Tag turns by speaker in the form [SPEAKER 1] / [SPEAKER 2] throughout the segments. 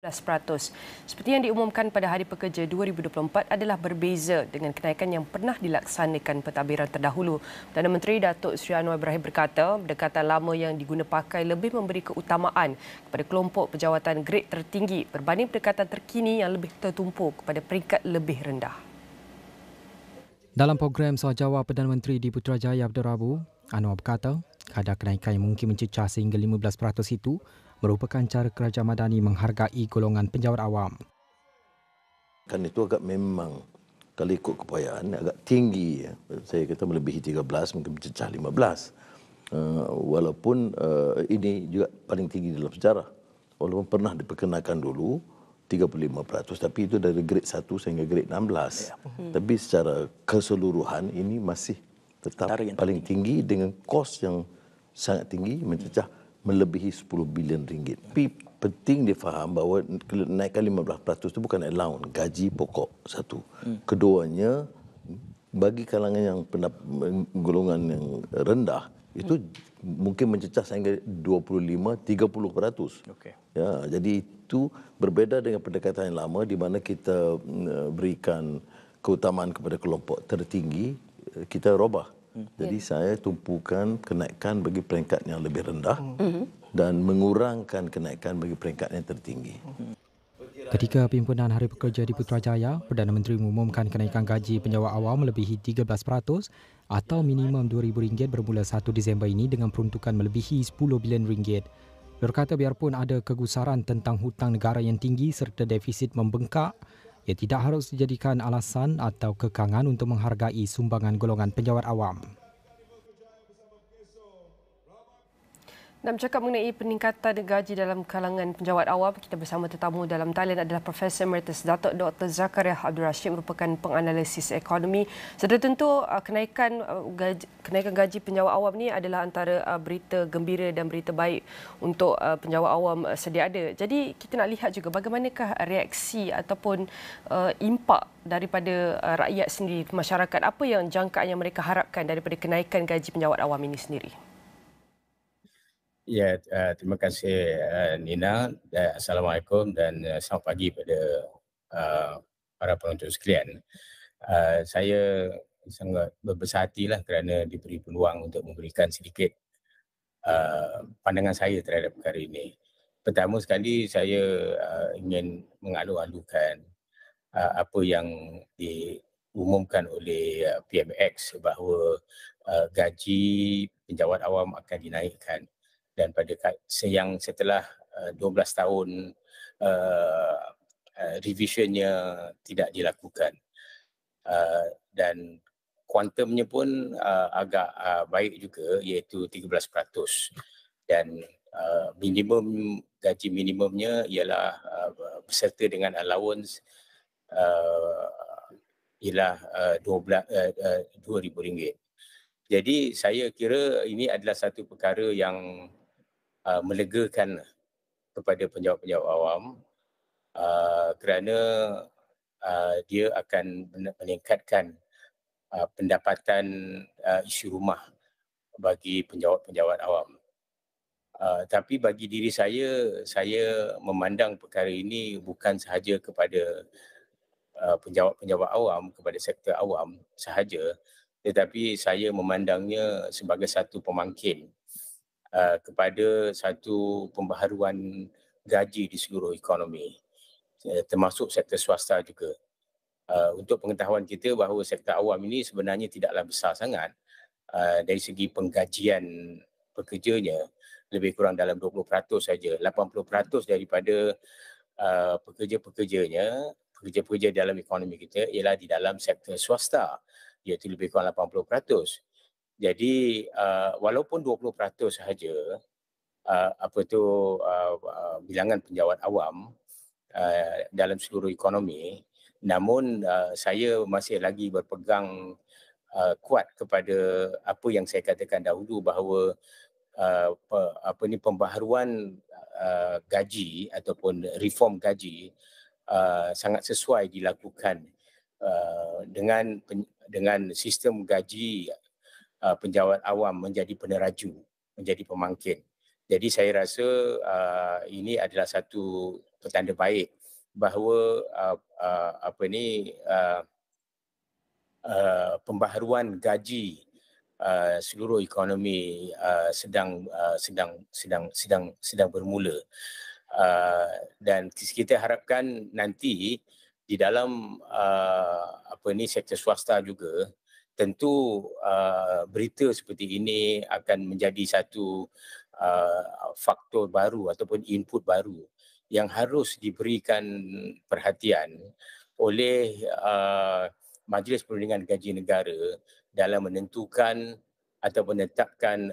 [SPEAKER 1] Seperti yang diumumkan pada Hari Pekerja 2024 adalah berbeza dengan kenaikan yang pernah dilaksanakan pentadbiran terdahulu. Perdana Menteri Datuk Seri Anwar Ibrahim berkata, pendekatan lama yang diguna pakai lebih memberi keutamaan kepada kelompok pejawatan grade tertinggi berbanding pendekatan terkini yang lebih tertumpu kepada peringkat lebih rendah.
[SPEAKER 2] Dalam program soal jawab Perdana Menteri di Putrajaya pada Rabu, Anwar berkata, kadar kenaikan yang mungkin mencecah sehingga 15% itu merupakan cara kerajaan madani menghargai golongan penjawat awam.
[SPEAKER 3] Kan itu agak memang, kalau ikut keupayaan, agak tinggi. Saya kata melebihi 13, mungkin mencecah 15. Walaupun ini juga paling tinggi dalam sejarah. Walaupun pernah diperkenalkan dulu 35%, tapi itu dari grade 1 sehingga grade 16. Tapi secara keseluruhan ini masih tetap paling tinggi dengan kos yang sangat tinggi, mencecah melebihi 10 bilion ringgit. Tapi penting difaham bahawa naikkan 15% itu bukan allowance, gaji pokok satu. Keduanya, bagi kalangan yang golongan yang rendah, itu mungkin mencecah sehingga 25-30%. Ya, jadi itu berbeza dengan pendekatan yang lama di mana kita berikan keutamaan kepada kelompok tertinggi, kita robah. Jadi saya tumpukan kenaikan bagi peringkat yang lebih rendah dan mengurangkan kenaikan bagi peringkat yang tertinggi.
[SPEAKER 2] Ketika pimpinan Hari Pekerja di Putrajaya, Perdana Menteri mengumumkan kenaikan gaji penjawat awam melebihi 13% atau minimum RM2,000 bermula 1 Disember ini dengan peruntukan melebihi RM10 bilion. Berkata biarpun ada kegusaran tentang hutang negara yang tinggi serta defisit membengkak, ia tidak harus dijadikan alasan atau kekangan untuk menghargai sumbangan golongan penjawat awam.
[SPEAKER 1] Nak bercakap mengenai peningkatan gaji dalam kalangan penjawat awam, kita bersama tetamu dalam talian adalah Profesor Emeritus Datuk Dr. Zakaria Abdul Rashid, merupakan penganalisis ekonomi. Sudah tentu kenaikan gaji penjawat awam ni adalah antara berita gembira dan berita baik untuk penjawat awam sedia ada. Jadi kita nak lihat juga bagaimanakah reaksi ataupun impak daripada rakyat sendiri, masyarakat. Apa yang jangkaan yang mereka harapkan daripada kenaikan gaji penjawat awam ini sendiri?
[SPEAKER 4] Ya, terima kasih Nina. Assalamualaikum dan selamat pagi pada para penonton sekalian. Saya sangat berbesar hatilah kerana diberi peluang untuk memberikan sedikit pandangan saya terhadap perkara ini. Pertama sekali saya ingin mengalu-alukan apa yang diumumkan oleh PMX bahawa gaji penjawat awam akan dinaikkan. Dan pada yang setelah 12 tahun revisionnya tidak dilakukan, dan kuantumnya pun agak baik juga, iaitu 13%, dan gaji minimumnya ialah beserta dengan allowance ialah RM2,000. Jadi saya kira ini adalah satu perkara yang melegakan kepada penjawat-penjawat awam kerana dia akan meningkatkan pendapatan isi rumah bagi penjawat-penjawat awam. Tapi bagi diri saya memandang perkara ini bukan sahaja kepada penjawat-penjawat awam, kepada sektor awam sahaja, tetapi saya memandangnya sebagai satu pemangkin kepada satu pembaharuan gaji di seluruh ekonomi, termasuk sektor swasta juga. Untuk pengetahuan kita bahawa sektor awam ini sebenarnya tidaklah besar sangat dari segi penggajian pekerjanya, lebih kurang dalam 20% saja. 80% daripada pekerja-pekerja dalam ekonomi kita ialah di dalam sektor swasta, iaitu lebih kurang 80%. Jadi walaupun 20% sahaja bilangan penjawat awam dalam seluruh ekonomi, namun saya masih lagi berpegang kuat kepada apa yang saya katakan dahulu bahawa pembaharuan gaji ataupun reform gaji sangat sesuai dilakukan dengan sistem gaji penjawat awam menjadi peneraju, menjadi pemangkin. Jadi saya rasa ini adalah satu petanda baik bahawa pembaharuan gaji seluruh ekonomi sedang bermula. Dan kita harapkan nanti di dalam sektor swasta juga tentu berita seperti ini akan menjadi satu faktor baru ataupun input baru yang harus diberikan perhatian oleh Majlis Perundingan Gaji Negara dalam menentukan atau menetapkan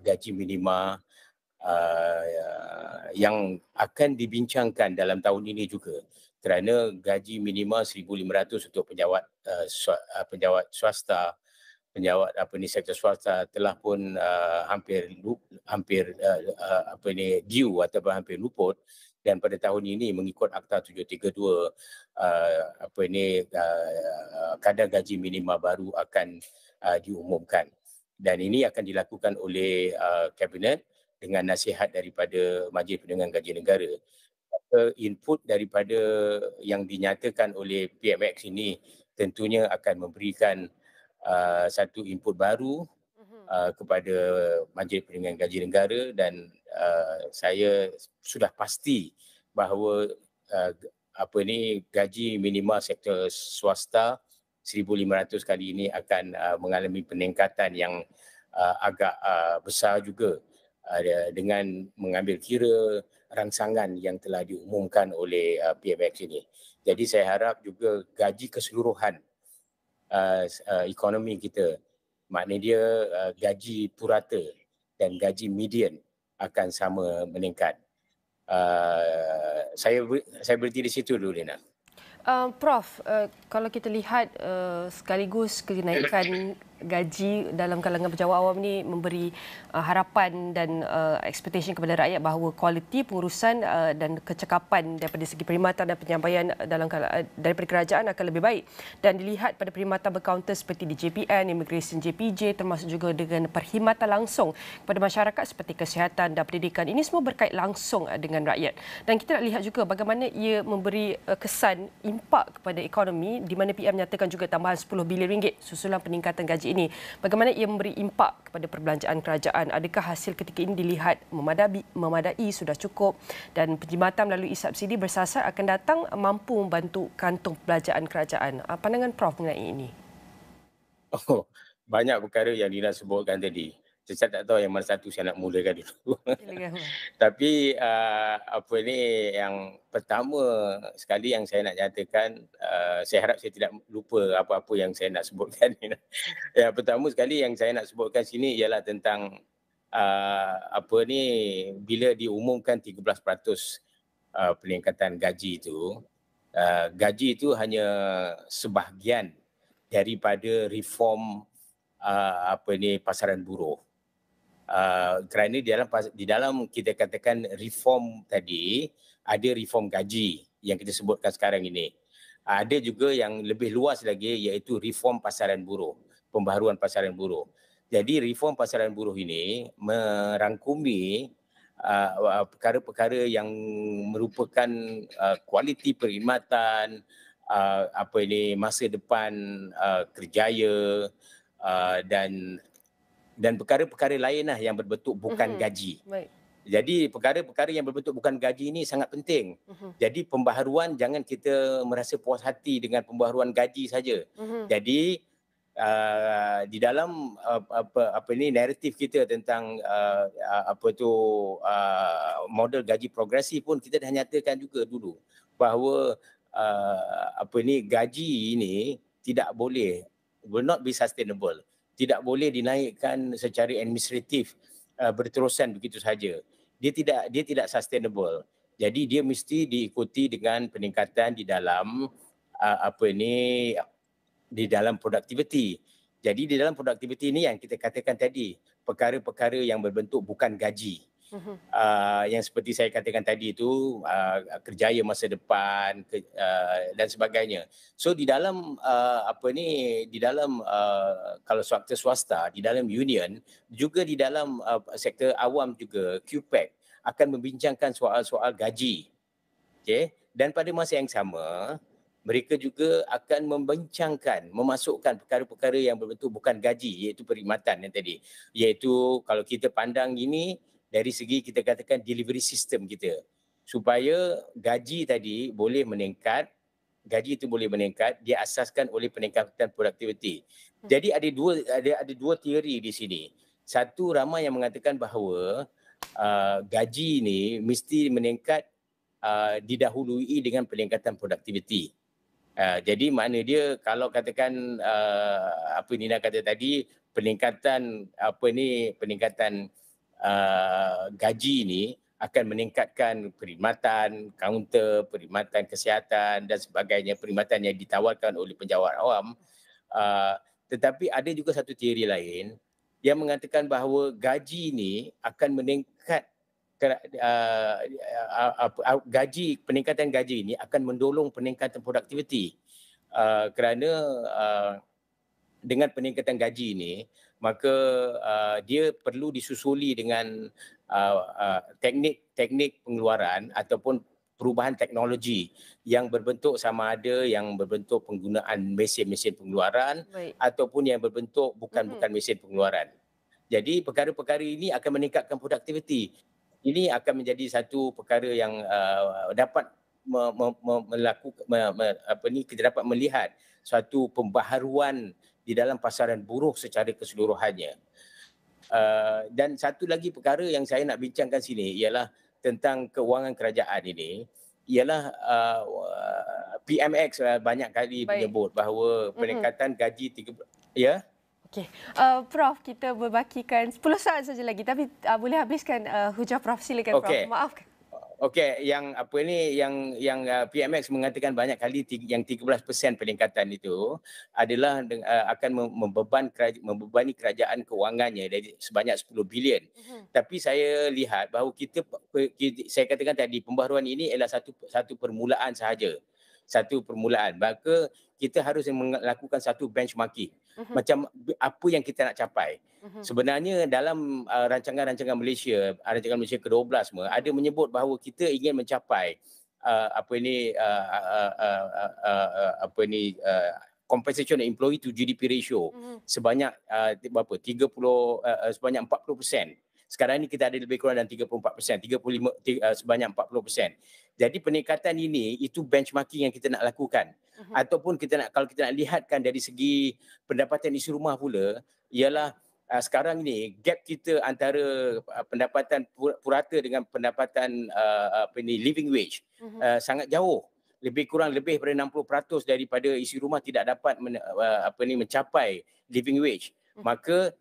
[SPEAKER 4] gaji minima yang akan dibincangkan dalam tahun ini juga, kerana gaji minima 1,500 untuk penjawat swasta, penjawat sektor swasta telah pun hampir due ataupun hampir luput, dan pada tahun ini mengikut Akta 732 kadar gaji minima baru akan diumumkan, dan ini akan dilakukan oleh Kabinet dengan nasihat daripada Majlis Perundingan Gaji Negara. Input daripada yang dinyatakan oleh PMX ini tentunya akan memberikan satu input baru kepada Majlis Perundingan Gaji Negara, dan saya sudah pasti bahawa gaji minima sektor swasta 1,500 kali ini akan mengalami peningkatan yang agak besar juga, dengan mengambil kira rangsangan yang telah diumumkan oleh PMX ini. Jadi saya harap juga gaji keseluruhan ekonomi kita, maknanya dia gaji purata dan gaji median akan sama meningkat. Saya berhenti di situ dulu, Lina.
[SPEAKER 1] Prof, kalau kita lihat sekaligus kenaikan gaji dalam kalangan pejabat awam ni memberi harapan dan expectation kepada rakyat bahawa kualiti pengurusan dan kecekapan daripada segi perkhidmatan dan penyampaian daripada kerajaan akan lebih baik, dan dilihat pada perkhidmatan berkaunter seperti di JPN, Immigration JPJ, termasuk juga dengan perkhidmatan langsung kepada masyarakat seperti kesihatan dan pendidikan. Ini semua berkait langsung dengan rakyat, dan kita nak lihat juga bagaimana ia memberi kesan impak kepada ekonomi, di mana PM nyatakan juga tambahan 10 bilion ringgit susulan peningkatan gaji ini. Bagaimana ia memberi impak kepada perbelanjaan kerajaan? Adakah hasil ketika ini dilihat memadai, sudah cukup, dan penjimatan melalui subsidi bersasar akan datang mampu membantu kantong perbelanjaan kerajaan? Pandangan Prof mengenai ini?
[SPEAKER 4] Banyak perkara yang Dina sebutkan tadi. Saya tak tahu yang mana satu saya nak mulakan dulu. Tapi yang pertama sekali yang saya nak nyatakan, saya harap saya tidak lupa apa-apa yang saya nak sebutkan. Yang pertama sekali yang saya nak sebutkan sini ialah tentang bila diumumkan 13% peningkatan gaji itu hanya sebahagian daripada reform pasaran buruh. Kerana di dalam kita katakan reform tadi, ada reform gaji yang kita sebutkan sekarang ini. Ada juga yang lebih luas lagi, iaitu reform pasaran buruh, pembaharuan pasaran buruh. Jadi reform pasaran buruh ini merangkumi perkara-perkara yang merupakan kualiti perkhidmatan, masa depan kerjaya, dan perkara-perkara lain yang berbentuk bukan gaji. Baik. Jadi perkara-perkara yang berbentuk bukan gaji ini sangat penting. Jadi pembaharuan, jangan kita merasa puas hati dengan pembaharuan gaji saja. Jadi di dalam naratif kita tentang model gaji progresif pun kita dah nyatakan juga dulu bahawa gaji ini tidak boleh, will not be sustainable. Tidak boleh dinaikkan secara administratif berterusan begitu saja. Dia tidak sustainable. Jadi dia mesti diikuti dengan peningkatan di dalam di dalam produktiviti. Jadi di dalam produktiviti ini yang kita katakan tadi, perkara-perkara yang berbentuk bukan gaji. Yang seperti saya katakan tadi itu, kerjaya masa depan dan sebagainya. So di dalam kalau sektor swasta, di dalam union, juga di dalam sektor awam juga, QPAC akan membincangkan soal-soal gaji. Okey, dan pada masa yang sama mereka juga akan membincangkan, memasukkan perkara-perkara yang berbentuk bukan gaji, iaitu perkhidmatan yang tadi. Iaitu kalau kita pandang ini dari segi kita katakan delivery system kita. Supaya gaji tadi boleh meningkat, gaji itu boleh meningkat, dia asaskan oleh peningkatan produktiviti. Jadi ada dua teori di sini. Satu, ramai yang mengatakan bahawa gaji ini mesti meningkat didahului dengan peningkatan produktiviti. Jadi makna dia kalau katakan apa Nina kata tadi peningkatan gaji ini akan meningkatkan perkhidmatan, kaunter, perkhidmatan kesihatan dan sebagainya, perkhidmatan yang ditawarkan oleh penjawat awam. Tetapi ada juga satu teori lain yang mengatakan bahawa gaji ini akan meningkat peningkatan gaji ini akan mendorong peningkatan produktiviti kerana dengan peningkatan gaji ini maka dia perlu disusuli dengan teknik pengeluaran ataupun perubahan teknologi yang berbentuk sama ada yang berbentuk penggunaan mesin-mesin pengeluaran ataupun yang berbentuk bukan mesin pengeluaran. Jadi perkara-perkara ini akan meningkatkan produktiviti. Ini akan menjadi satu perkara yang dapat kita dapat melihat suatu pembaharuan di dalam pasaran buruh secara keseluruhannya. Dan satu lagi perkara yang saya nak bincangkan sini ialah tentang kewangan kerajaan ini, ialah PMX banyak kali menyebut bahawa peningkatan gaji 13 ya.
[SPEAKER 1] Okey, Prof, kita berbakikan 10 saat saja lagi, tapi boleh habiskan hujah Prof, silakan Prof. Maafkan.
[SPEAKER 4] Okey, yang PMX mengatakan banyak kali yang 13% peningkatan itu adalah akan membebani kerajaan kewangannya dari sebanyak 10 bilion. Tapi saya lihat bahawa saya katakan tadi pembaharuan ini adalah satu permulaan sahaja. Satu permulaan. Maka kita harus melakukan satu benchmarking. Macam apa yang kita nak capai. Sebenarnya dalam rancangan Malaysia ke-12 semua ada menyebut bahawa kita ingin mencapai compensation employee to GDP ratio sebanyak sebanyak 40%. Sekarang ini kita ada lebih kurang dalam 34%, sebanyak 40%. Jadi peningkatan ini itu benchmarking yang kita nak lakukan. Ataupun kalau kita nak lihatkan dari segi pendapatan isi rumah pula, ialah sekarang ini gap kita antara pendapatan purata dengan pendapatan living wage sangat jauh. Lebih daripada 60% daripada isi rumah tidak dapat mencapai living wage. Maka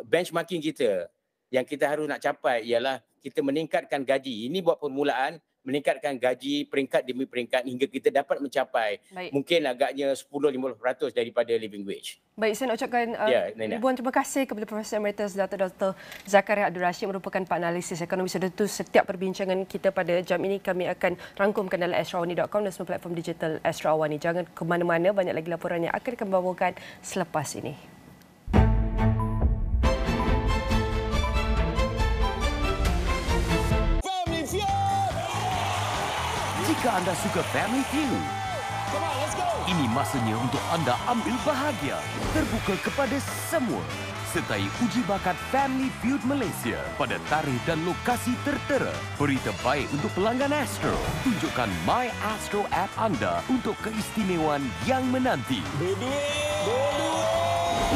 [SPEAKER 4] benchmarking kita yang kita harus nak capai ialah kita meningkatkan gaji. Ini buat permulaan, meningkatkan gaji peringkat demi peringkat hingga kita dapat mencapai mungkin agaknya 10-15% daripada living wage.
[SPEAKER 1] Baik, saya nak ucapkan ribuan terima kasih kepada Profesor Emeritus Dr. Zakaria Abdul Rashid merupakan penganalisis ekonomi. Sudah tu setiap perbincangan kita pada jam ini kami akan rangkumkan dalam astroawani.com dan semua platform digital Astro Awani. Jangan ke mana-mana, banyak lagi laporan yang akan kami bawakan selepas ini.
[SPEAKER 5] Jika anda suka Family Feud, ini masanya untuk anda ambil bahagia. Terbuka kepada semua. Sertai uji bakat Family Feud Malaysia pada tarikh dan lokasi tertera. Berita baik untuk pelanggan Astro. Tunjukkan My Astro app anda untuk keistimewaan yang menanti.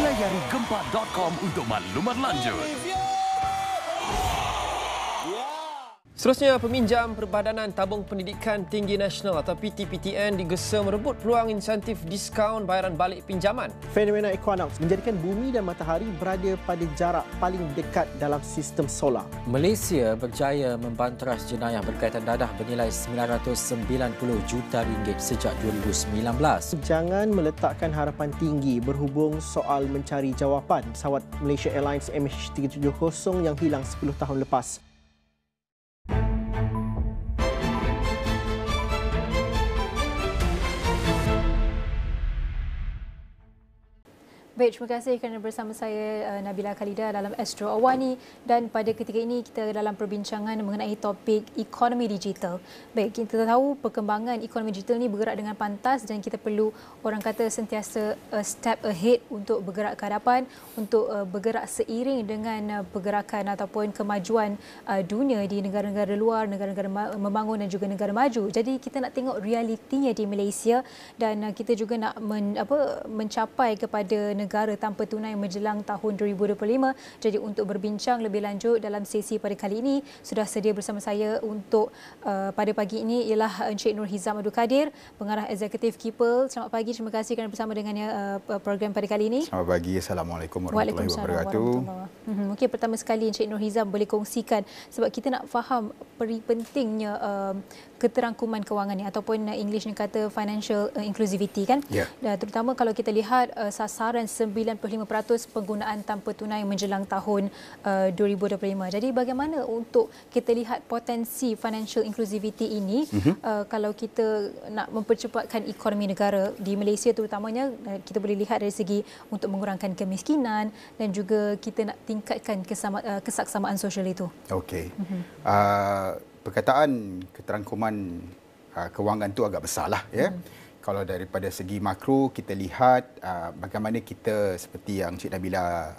[SPEAKER 5] Layari gempa.com untuk maklumat lanjut.
[SPEAKER 6] Seterusnya, peminjam Perbadanan Tabung Pendidikan Tinggi Nasional atau PTPTN digesa merebut peluang insentif diskaun bayaran balik pinjaman.
[SPEAKER 7] Fenomena equinox menjadikan bumi dan matahari berada pada jarak paling dekat dalam sistem solar.
[SPEAKER 2] Malaysia berjaya membanteras jenayah berkaitan dadah bernilai 990 juta ringgit sejak 2019.
[SPEAKER 7] Jangan meletakkan harapan tinggi berhubung soal mencari jawapan pesawat Malaysia Airlines MH370 yang hilang 10 tahun lepas.
[SPEAKER 8] Baik, terima kasih kerana bersama saya Nabilah Khaleeda dalam Astro AWANI, dan pada ketika ini kita dalam perbincangan mengenai topik ekonomi digital. Baik, kita tahu perkembangan ekonomi digital ini bergerak dengan pantas dan kita perlu, orang kata, sentiasa step ahead untuk bergerak ke hadapan, untuk bergerak seiring dengan pergerakan ataupun kemajuan dunia di negara-negara luar, negara-negara membangun dan juga negara maju. Jadi kita nak tengok realitinya di Malaysia, dan kita juga nak mencapai kepada negara tanpa tunai menjelang tahun 2025. Jadi untuk berbincang lebih lanjut dalam sesi pada kali ini, sudah sedia bersama saya untuk pada pagi ini ialah Encik Nur Hizam Abdul Kadir, Pengarah Eksekutif Kipel. Selamat pagi, terima kasih kerana bersama dengannya program pada kali ini.
[SPEAKER 9] Selamat pagi, Assalamualaikum warahmatullahi wabarakatuh.
[SPEAKER 8] Mungkin pertama sekali Encik Nur Hizam boleh kongsikan, sebab kita nak faham pentingnya keterangkuman kewangan ni, ataupun Englishnya kata financial inclusivity kan. Dan terutama kalau kita lihat sasaran 95% penggunaan tanpa tunai menjelang tahun 2025. Jadi bagaimana untuk kita lihat potensi financial inclusivity ini kalau kita nak mempercepatkan ekonomi negara di Malaysia terutamanya, kita boleh lihat dari segi untuk mengurangkan kemiskinan dan juga kita nak tingkatkan kesaksamaan sosial itu. Okey.
[SPEAKER 9] Perkataan keterangkuman kewangan tu agak besarlah ya. Kalau daripada segi makro kita lihat bagaimana kita, seperti yang Cik Nabilah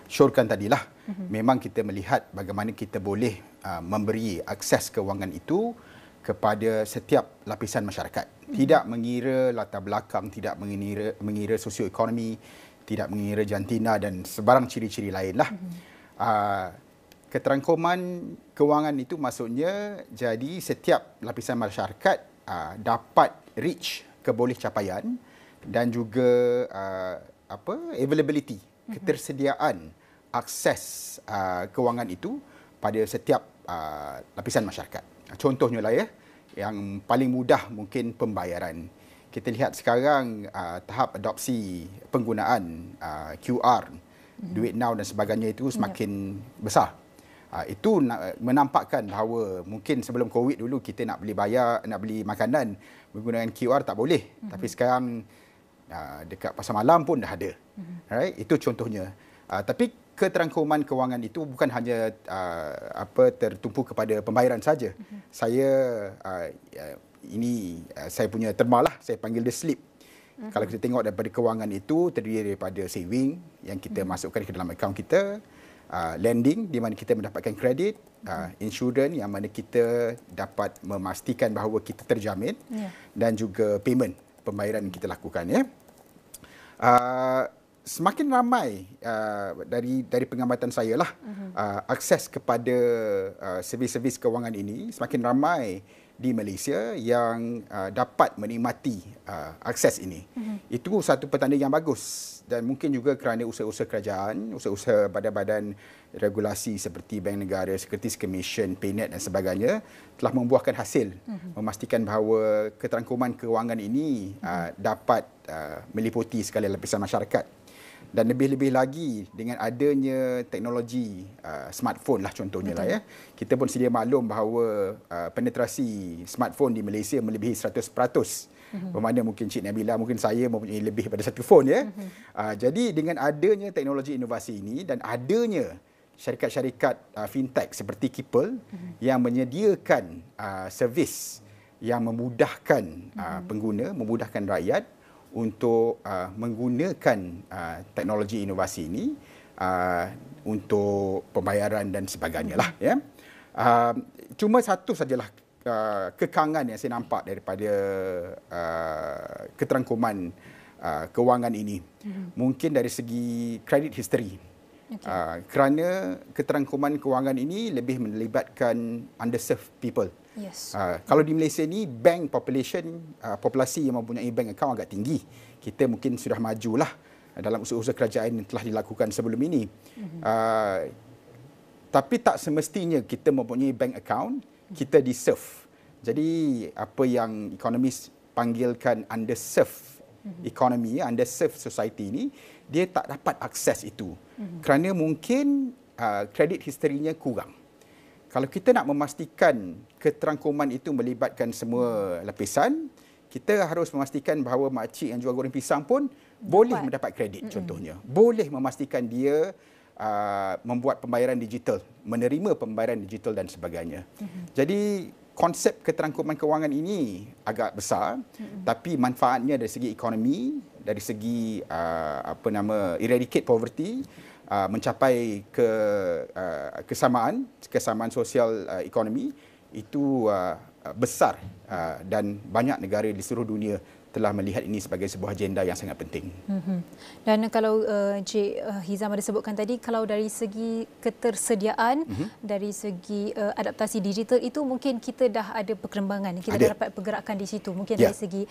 [SPEAKER 9] syorkan tadilah, memang kita melihat bagaimana kita boleh memberi akses kewangan itu kepada setiap lapisan masyarakat, tidak mengira latar belakang, tidak mengira sosioekonomi, tidak mengira jantina dan sebarang ciri-ciri lainlah. Keterangkuman kewangan itu maksudnya jadi setiap lapisan masyarakat dapat reach keboleh capaian dan juga availability, ketersediaan akses kewangan itu pada setiap lapisan masyarakat. Contohnya lah ya, yang paling mudah mungkin pembayaran. Kita lihat sekarang tahap adopsi penggunaan QR, duit now dan sebagainya itu semakin besar. Itu menampakkan bahawa mungkin sebelum COVID dulu kita nak beli makanan menggunakan QR tak boleh. Tapi sekarang dekat pasar malam pun dah ada. Right? Itu contohnya. Tapi keterangkuman kewangan itu bukan hanya tertumpu kepada pembayaran saja. Saya saya punya terma lah, saya panggil dia slip. Kalau kita tengok daripada kewangan itu terdiri daripada saving yang kita masukkan ke dalam akaun kita, lending di mana kita mendapatkan kredit, insurans yang mana kita dapat memastikan bahawa kita terjamin, dan juga payment, pembayaran yang kita lakukan ya. Semakin ramai dari pengamatan saya lah akses kepada servis-servis kewangan ini, semakin ramai di Malaysia yang dapat menikmati akses ini. Itu satu petanda yang bagus, dan mungkin juga kerana usaha-usaha kerajaan, usaha-usaha badan-badan regulasi seperti Bank Negara, Securities Commission, PayNet dan sebagainya telah membuahkan hasil, memastikan bahawa keterangkuman kewangan ini dapat meliputi segala lapisan masyarakat. Dan lebih-lebih lagi dengan adanya teknologi smartphone lah contohnya lah ya. Kita pun sedia maklum bahawa penetrasi smartphone di Malaysia melebihi 100%. Bermakna mungkin Cik Nabilah, mungkin saya mempunyai lebih daripada satu phone ya. Jadi dengan adanya teknologi inovasi ini dan adanya syarikat-syarikat fintech seperti Kipel yang menyediakan servis yang memudahkan pengguna, memudahkan rakyat untuk menggunakan teknologi inovasi ini untuk pembayaran dan sebagainya lah ya. Cuma satu sajalah kekangan yang saya nampak daripada keterangkuman kewangan ini. Mungkin dari segi credit history. Kerana keterangkuman kewangan ini lebih melibatkan underserved people. Kalau di Malaysia ni bank populasi yang mempunyai bank account agak tinggi. Kita mungkin sudah majulah dalam usaha-usaha kerajaan yang telah dilakukan sebelum ini. Tapi tak semestinya kita mempunyai bank account kita diserve. Jadi apa yang ekonomis panggilkan underserved economy, underserved society ini, dia tak dapat akses itu. Kerana mungkin kredit historinya kurang. Kalau kita nak memastikan keterangkuman itu melibatkan semua lapisan, kita harus memastikan bahawa makcik yang jual goreng pisang pun boleh mendapat kredit contohnya. Boleh memastikan dia membuat pembayaran digital, menerima pembayaran digital dan sebagainya. Jadi konsep keterangkuman kewangan ini agak besar, tapi manfaatnya dari segi ekonomi, dari segi eradicate poverty, mencapai kesamaan sosial ekonomi itu besar dan banyak negara di seluruh dunia telah melihat ini sebagai sebuah agenda yang sangat penting.
[SPEAKER 8] Dan kalau Cik Hizam ada sebutkan tadi, kalau dari segi ketersediaan, dari segi adaptasi digital itu mungkin kita dah ada perkembangan, kita dah dapat pergerakan di situ. Mungkin dari segi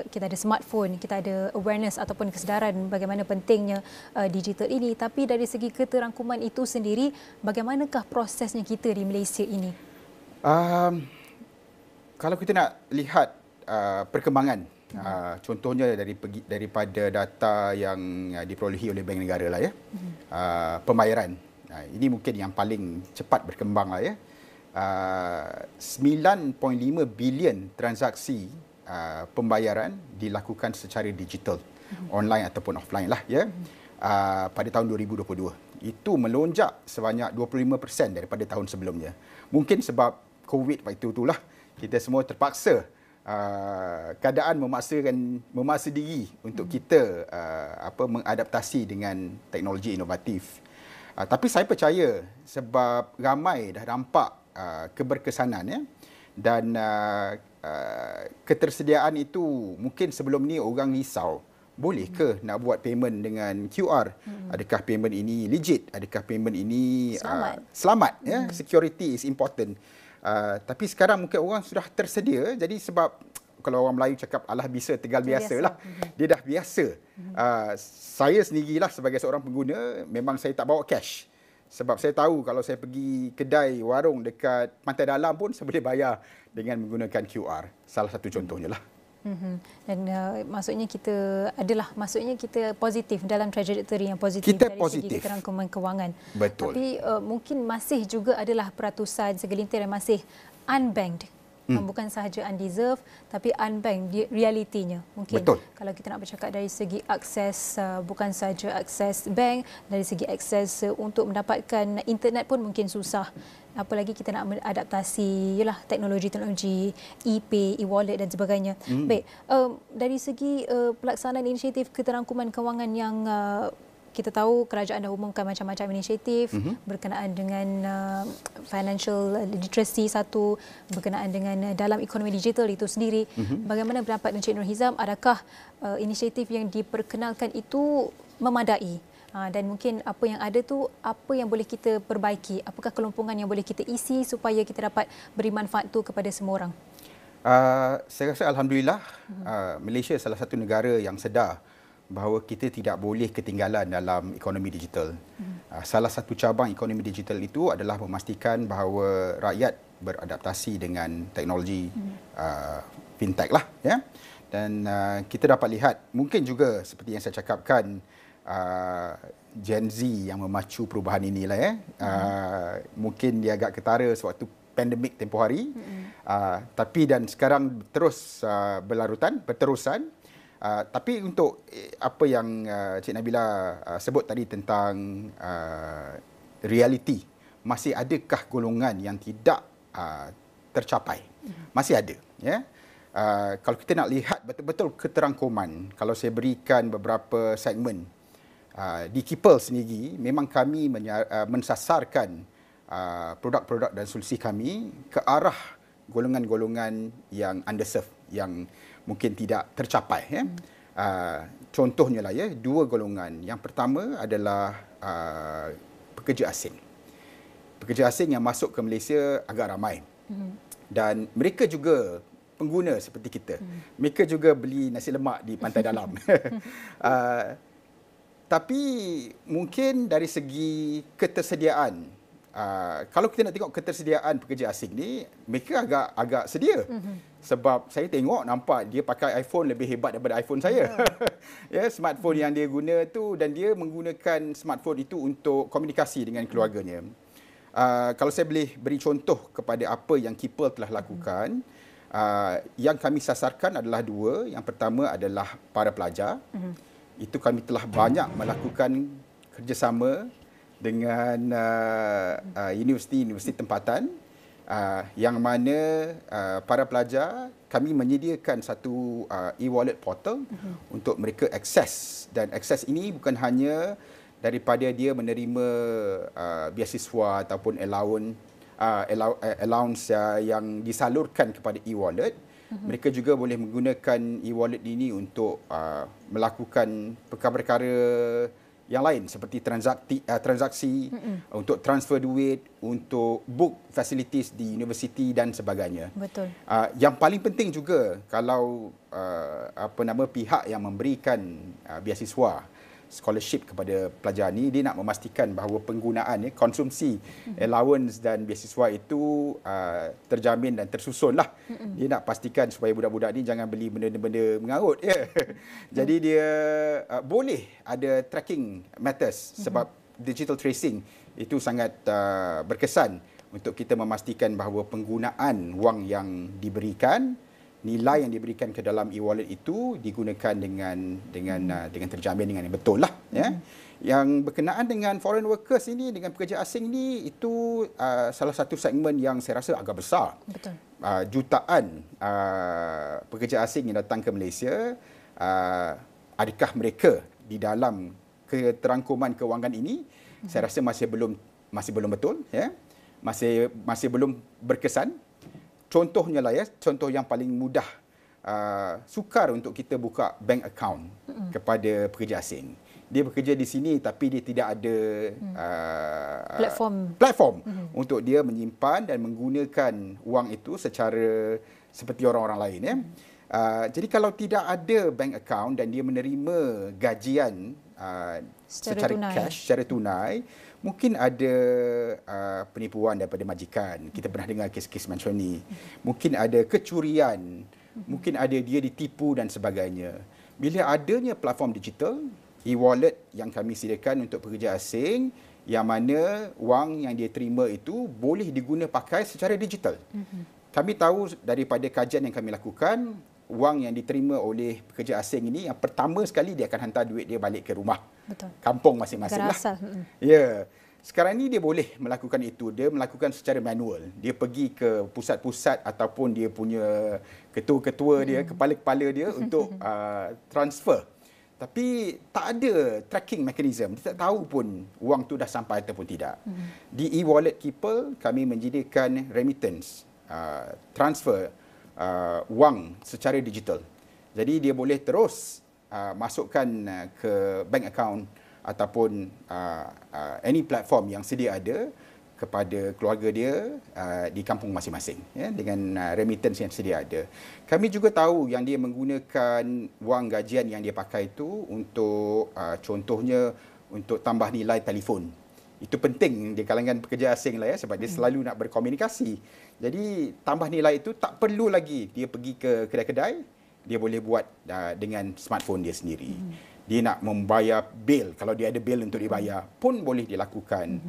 [SPEAKER 8] kita ada smartphone, kita ada awareness ataupun kesedaran bagaimana pentingnya digital ini. Tapi dari segi keterangkuman itu sendiri, bagaimanakah prosesnya kita di Malaysia ini?
[SPEAKER 9] Kalau kita nak lihat perkembangan, contohnya daripada data yang diperolehi oleh Bank Negara lah ya, pembayaran. Ini mungkin yang paling cepat berkembang lah ya. 9.5 bilion transaksi pembayaran dilakukan secara digital, online ataupun offline lah ya, pada tahun 2022. Itu melonjak sebanyak 25% daripada tahun sebelumnya. Mungkin sebab COVID waktu itulah kita semua terpaksa keadaan memaksa diri untuk kita mengadaptasi dengan teknologi inovatif. Tapi saya percaya sebab ramai dah nampak keberkesanan ya, dan ketersediaan itu mungkin sebelum ni orang risau, boleh ke nak buat payment dengan QR? Adakah payment ini legit? Adakah payment ini selamat ya? Security is important. Tapi sekarang mungkin orang sudah tersedia, jadi sebab kalau orang Melayu cakap alah bisa tegal biasalah. Dia dah biasa. Saya sendirilah sebagai seorang pengguna, memang saya tak bawa cash. Sebab saya tahu kalau saya pergi kedai warung dekat Pantai Dalam pun saya boleh bayar dengan menggunakan QR. Salah satu contohnya lah.
[SPEAKER 8] Dan maksudnya kita positif dalam trajektori yang positif dari segi keterangkuman kewangan.
[SPEAKER 9] Betul.
[SPEAKER 8] Tapi mungkin masih juga adalah peratusan segelintir yang masih unbanked. Bukan sahaja undeserved tapi unbanked realitinya. Mungkin kalau kita nak bercakap dari segi akses, bukan sahaja akses bank, dari segi akses untuk mendapatkan internet pun mungkin susah. Apalagi kita nak mengadaptasi teknologi-teknologi e-pay, e-wallet dan sebagainya. Baik, dari segi pelaksanaan inisiatif keterangkuman kewangan yang kita tahu kerajaan dah umumkan macam-macam inisiatif berkenaan dengan financial literacy satu, berkenaan dengan dalam ekonomi digital itu sendiri. Bagaimana pendapat Encik Nur Hizam, adakah inisiatif yang diperkenalkan itu memadai? Dan mungkin apa yang ada tu, apa yang boleh kita perbaiki? Apakah kelompongan yang boleh kita isi supaya kita dapat beri manfaat tu kepada semua orang?
[SPEAKER 9] Saya rasa alhamdulillah Malaysia salah satu negara yang sedar bahawa kita tidak boleh ketinggalan dalam ekonomi digital. Salah satu cabang ekonomi digital itu adalah memastikan bahawa rakyat beradaptasi dengan teknologi fintech lah ya. Dan kita dapat lihat mungkin juga seperti yang saya cakapkan, Gen Z yang memacu perubahan inilah ya. Mungkin dia agak ketara sewaktu pandemik tempoh hari, tapi dan sekarang terus berterusan. Tapi untuk apa yang Cik Nabilah sebut tadi tentang realiti, masih adakah golongan yang tidak tercapai? Masih ada ya. Kalau kita nak lihat betul-betul keterangkuman, kalau saya berikan beberapa segmen, di Kipel sendiri memang kami mensasarkan produk-produk dan solusi kami ke arah golongan-golongan yang underserved, yang mungkin tidak tercapai ya. Contohnya lah ya, dua golongan. Yang pertama adalah pekerja asing. Pekerja asing yang masuk ke Malaysia agak ramai. Dan mereka juga pengguna seperti kita. Mereka juga beli nasi lemak di Pantai Dalam. Tapi mungkin dari segi ketersediaan, kalau kita nak tengok ketersediaan pekerja asing ni, mereka agak sedia. Sebab saya tengok nampak dia pakai iPhone lebih hebat daripada iPhone saya. Ya, smartphone yang dia guna tu, dan dia menggunakan smartphone itu untuk komunikasi dengan keluarganya. Kalau saya boleh beri contoh kepada apa yang Kipel telah lakukan, Yang kami sasarkan adalah dua. Yang pertama adalah para pelajar. Itu kami telah banyak melakukan kerjasama dengan universiti-universiti tempatan, yang mana para pelajar kami menyediakan satu e-wallet portal untuk mereka akses, dan akses ini bukan hanya daripada dia menerima beasiswa ataupun allowance yang disalurkan kepada e-wallet. Mereka juga boleh menggunakan e-wallet ini untuk melakukan perkara-perkara yang lain seperti transaksi untuk transfer duit, untuk book facilities di universiti dan sebagainya.
[SPEAKER 8] Betul.
[SPEAKER 9] Yang paling penting juga, kalau pihak yang memberikan beasiswa scholarship kepada pelajar ni, dia nak memastikan bahawa penggunaan konsumsi allowance dan beasiswa itu terjamin dan tersusun lah. Dia nak pastikan supaya budak-budak ni jangan beli benda-benda mengarut. Jadi dia boleh ada tracking matters, sebab digital tracing itu sangat berkesan untuk kita memastikan bahawa penggunaan wang yang diberikan, nilai yang diberikan ke dalam e-wallet itu digunakan dengan terjamin dengan yang betul lah. Yang berkenaan dengan foreign workers ini, dengan pekerja asing ni, itu salah satu segmen yang saya rasa agak besar.
[SPEAKER 8] Betul.
[SPEAKER 9] Jutaan pekerja asing yang datang ke Malaysia, adakah mereka di dalam keterangkuman kewangan ini? Saya rasa masih belum betul, masih belum berkesan. Contohnya lah, contoh yang paling mudah, sukar untuk kita buka bank account kepada pekerja asing. Dia bekerja di sini tapi dia tidak ada platform untuk dia menyimpan dan menggunakan wang itu secara seperti orang-orang lain. Jadi kalau tidak ada bank account dan dia menerima gajian secara cash, secara tunai, mungkin ada penipuan daripada majikan. Kita pernah dengar kes-kes macam ni. Mungkin ada kecurian, mungkin ada dia ditipu dan sebagainya. Bila adanya platform digital, e-wallet yang kami sediakan untuk pekerja asing, yang mana wang yang dia terima itu boleh diguna pakai secara digital. Kami tahu daripada kajian yang kami lakukan, wang yang diterima oleh pekerja asing ini, yang pertama sekali dia akan hantar duit dia balik ke rumah.
[SPEAKER 8] Betul.
[SPEAKER 9] Kampung masing-masing lah. Sekarang ni dia boleh melakukan itu. Dia melakukan secara manual. Dia pergi ke pusat-pusat ataupun dia punya ketua-ketua dia, kepala-kepala dia untuk transfer. Tapi tak ada tracking mechanism. Dia tak tahu pun wang tu dah sampai ataupun tidak. Di e-wallet Keeper, kami menyediakan remittance, transfer wang secara digital. Jadi dia boleh terus masukkan ke bank account ataupun any platform yang sedia ada kepada keluarga dia di kampung masing-masing, dengan remittance yang sedia ada. Kami juga tahu yang dia menggunakan wang gajian yang dia pakai itu untuk contohnya untuk tambah nilai telefon. Itu penting di kalangan pekerja asing lah, sebab dia selalu nak berkomunikasi. Jadi tambah nilai itu tak perlu lagi dia pergi ke kedai-kedai, dia boleh buat dengan smartphone dia sendiri. Dia nak membayar bil, kalau dia ada bil untuk dibayar pun boleh dilakukan.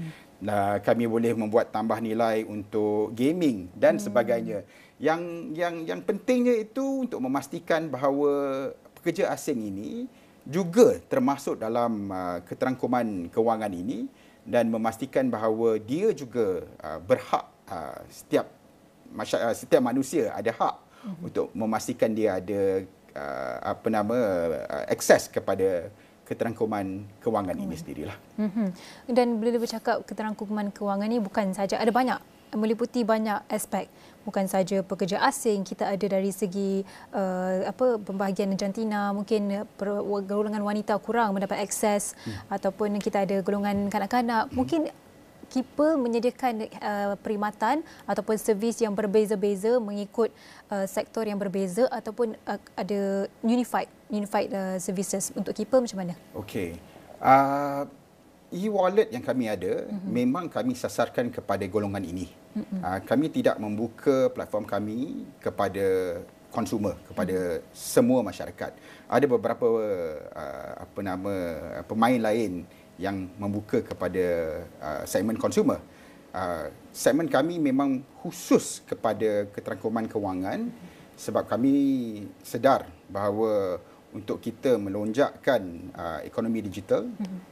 [SPEAKER 9] Kami boleh membuat tambah nilai untuk gaming dan sebagainya. Yang pentingnya itu untuk memastikan bahawa pekerja asing ini juga termasuk dalam keterangkuman kewangan ini, dan memastikan bahawa dia juga berhak, setiap manusia ada hak untuk memastikan dia ada akses kepada keterangkuman kewangan ini sendirilah.
[SPEAKER 8] Dan bila bercakap keterangkuman kewangan ini, bukan saja, ada banyak, meliputi banyak aspek. Bukan saja pekerja asing, kita ada dari segi pembahagian jantina, mungkin golongan wanita kurang mendapat akses, ataupun kita ada golongan kanak-kanak. Mungkin Keeper menyediakan perkhidmatan ataupun servis yang berbeza-beza mengikut sektor yang berbeza, ataupun ada unified services. Untuk Keeper macam mana?
[SPEAKER 9] Okey. E-wallet yang kami ada, memang kami sasarkan kepada golongan ini. Kami tidak membuka platform kami kepada konsumer, kepada semua masyarakat. Ada beberapa pemain lain yang membuka kepada segmen konsumer. segmen kami memang khusus kepada keterangkuman kewangan sebab kami sedar bahawa untuk kita melonjakkan ekonomi digital,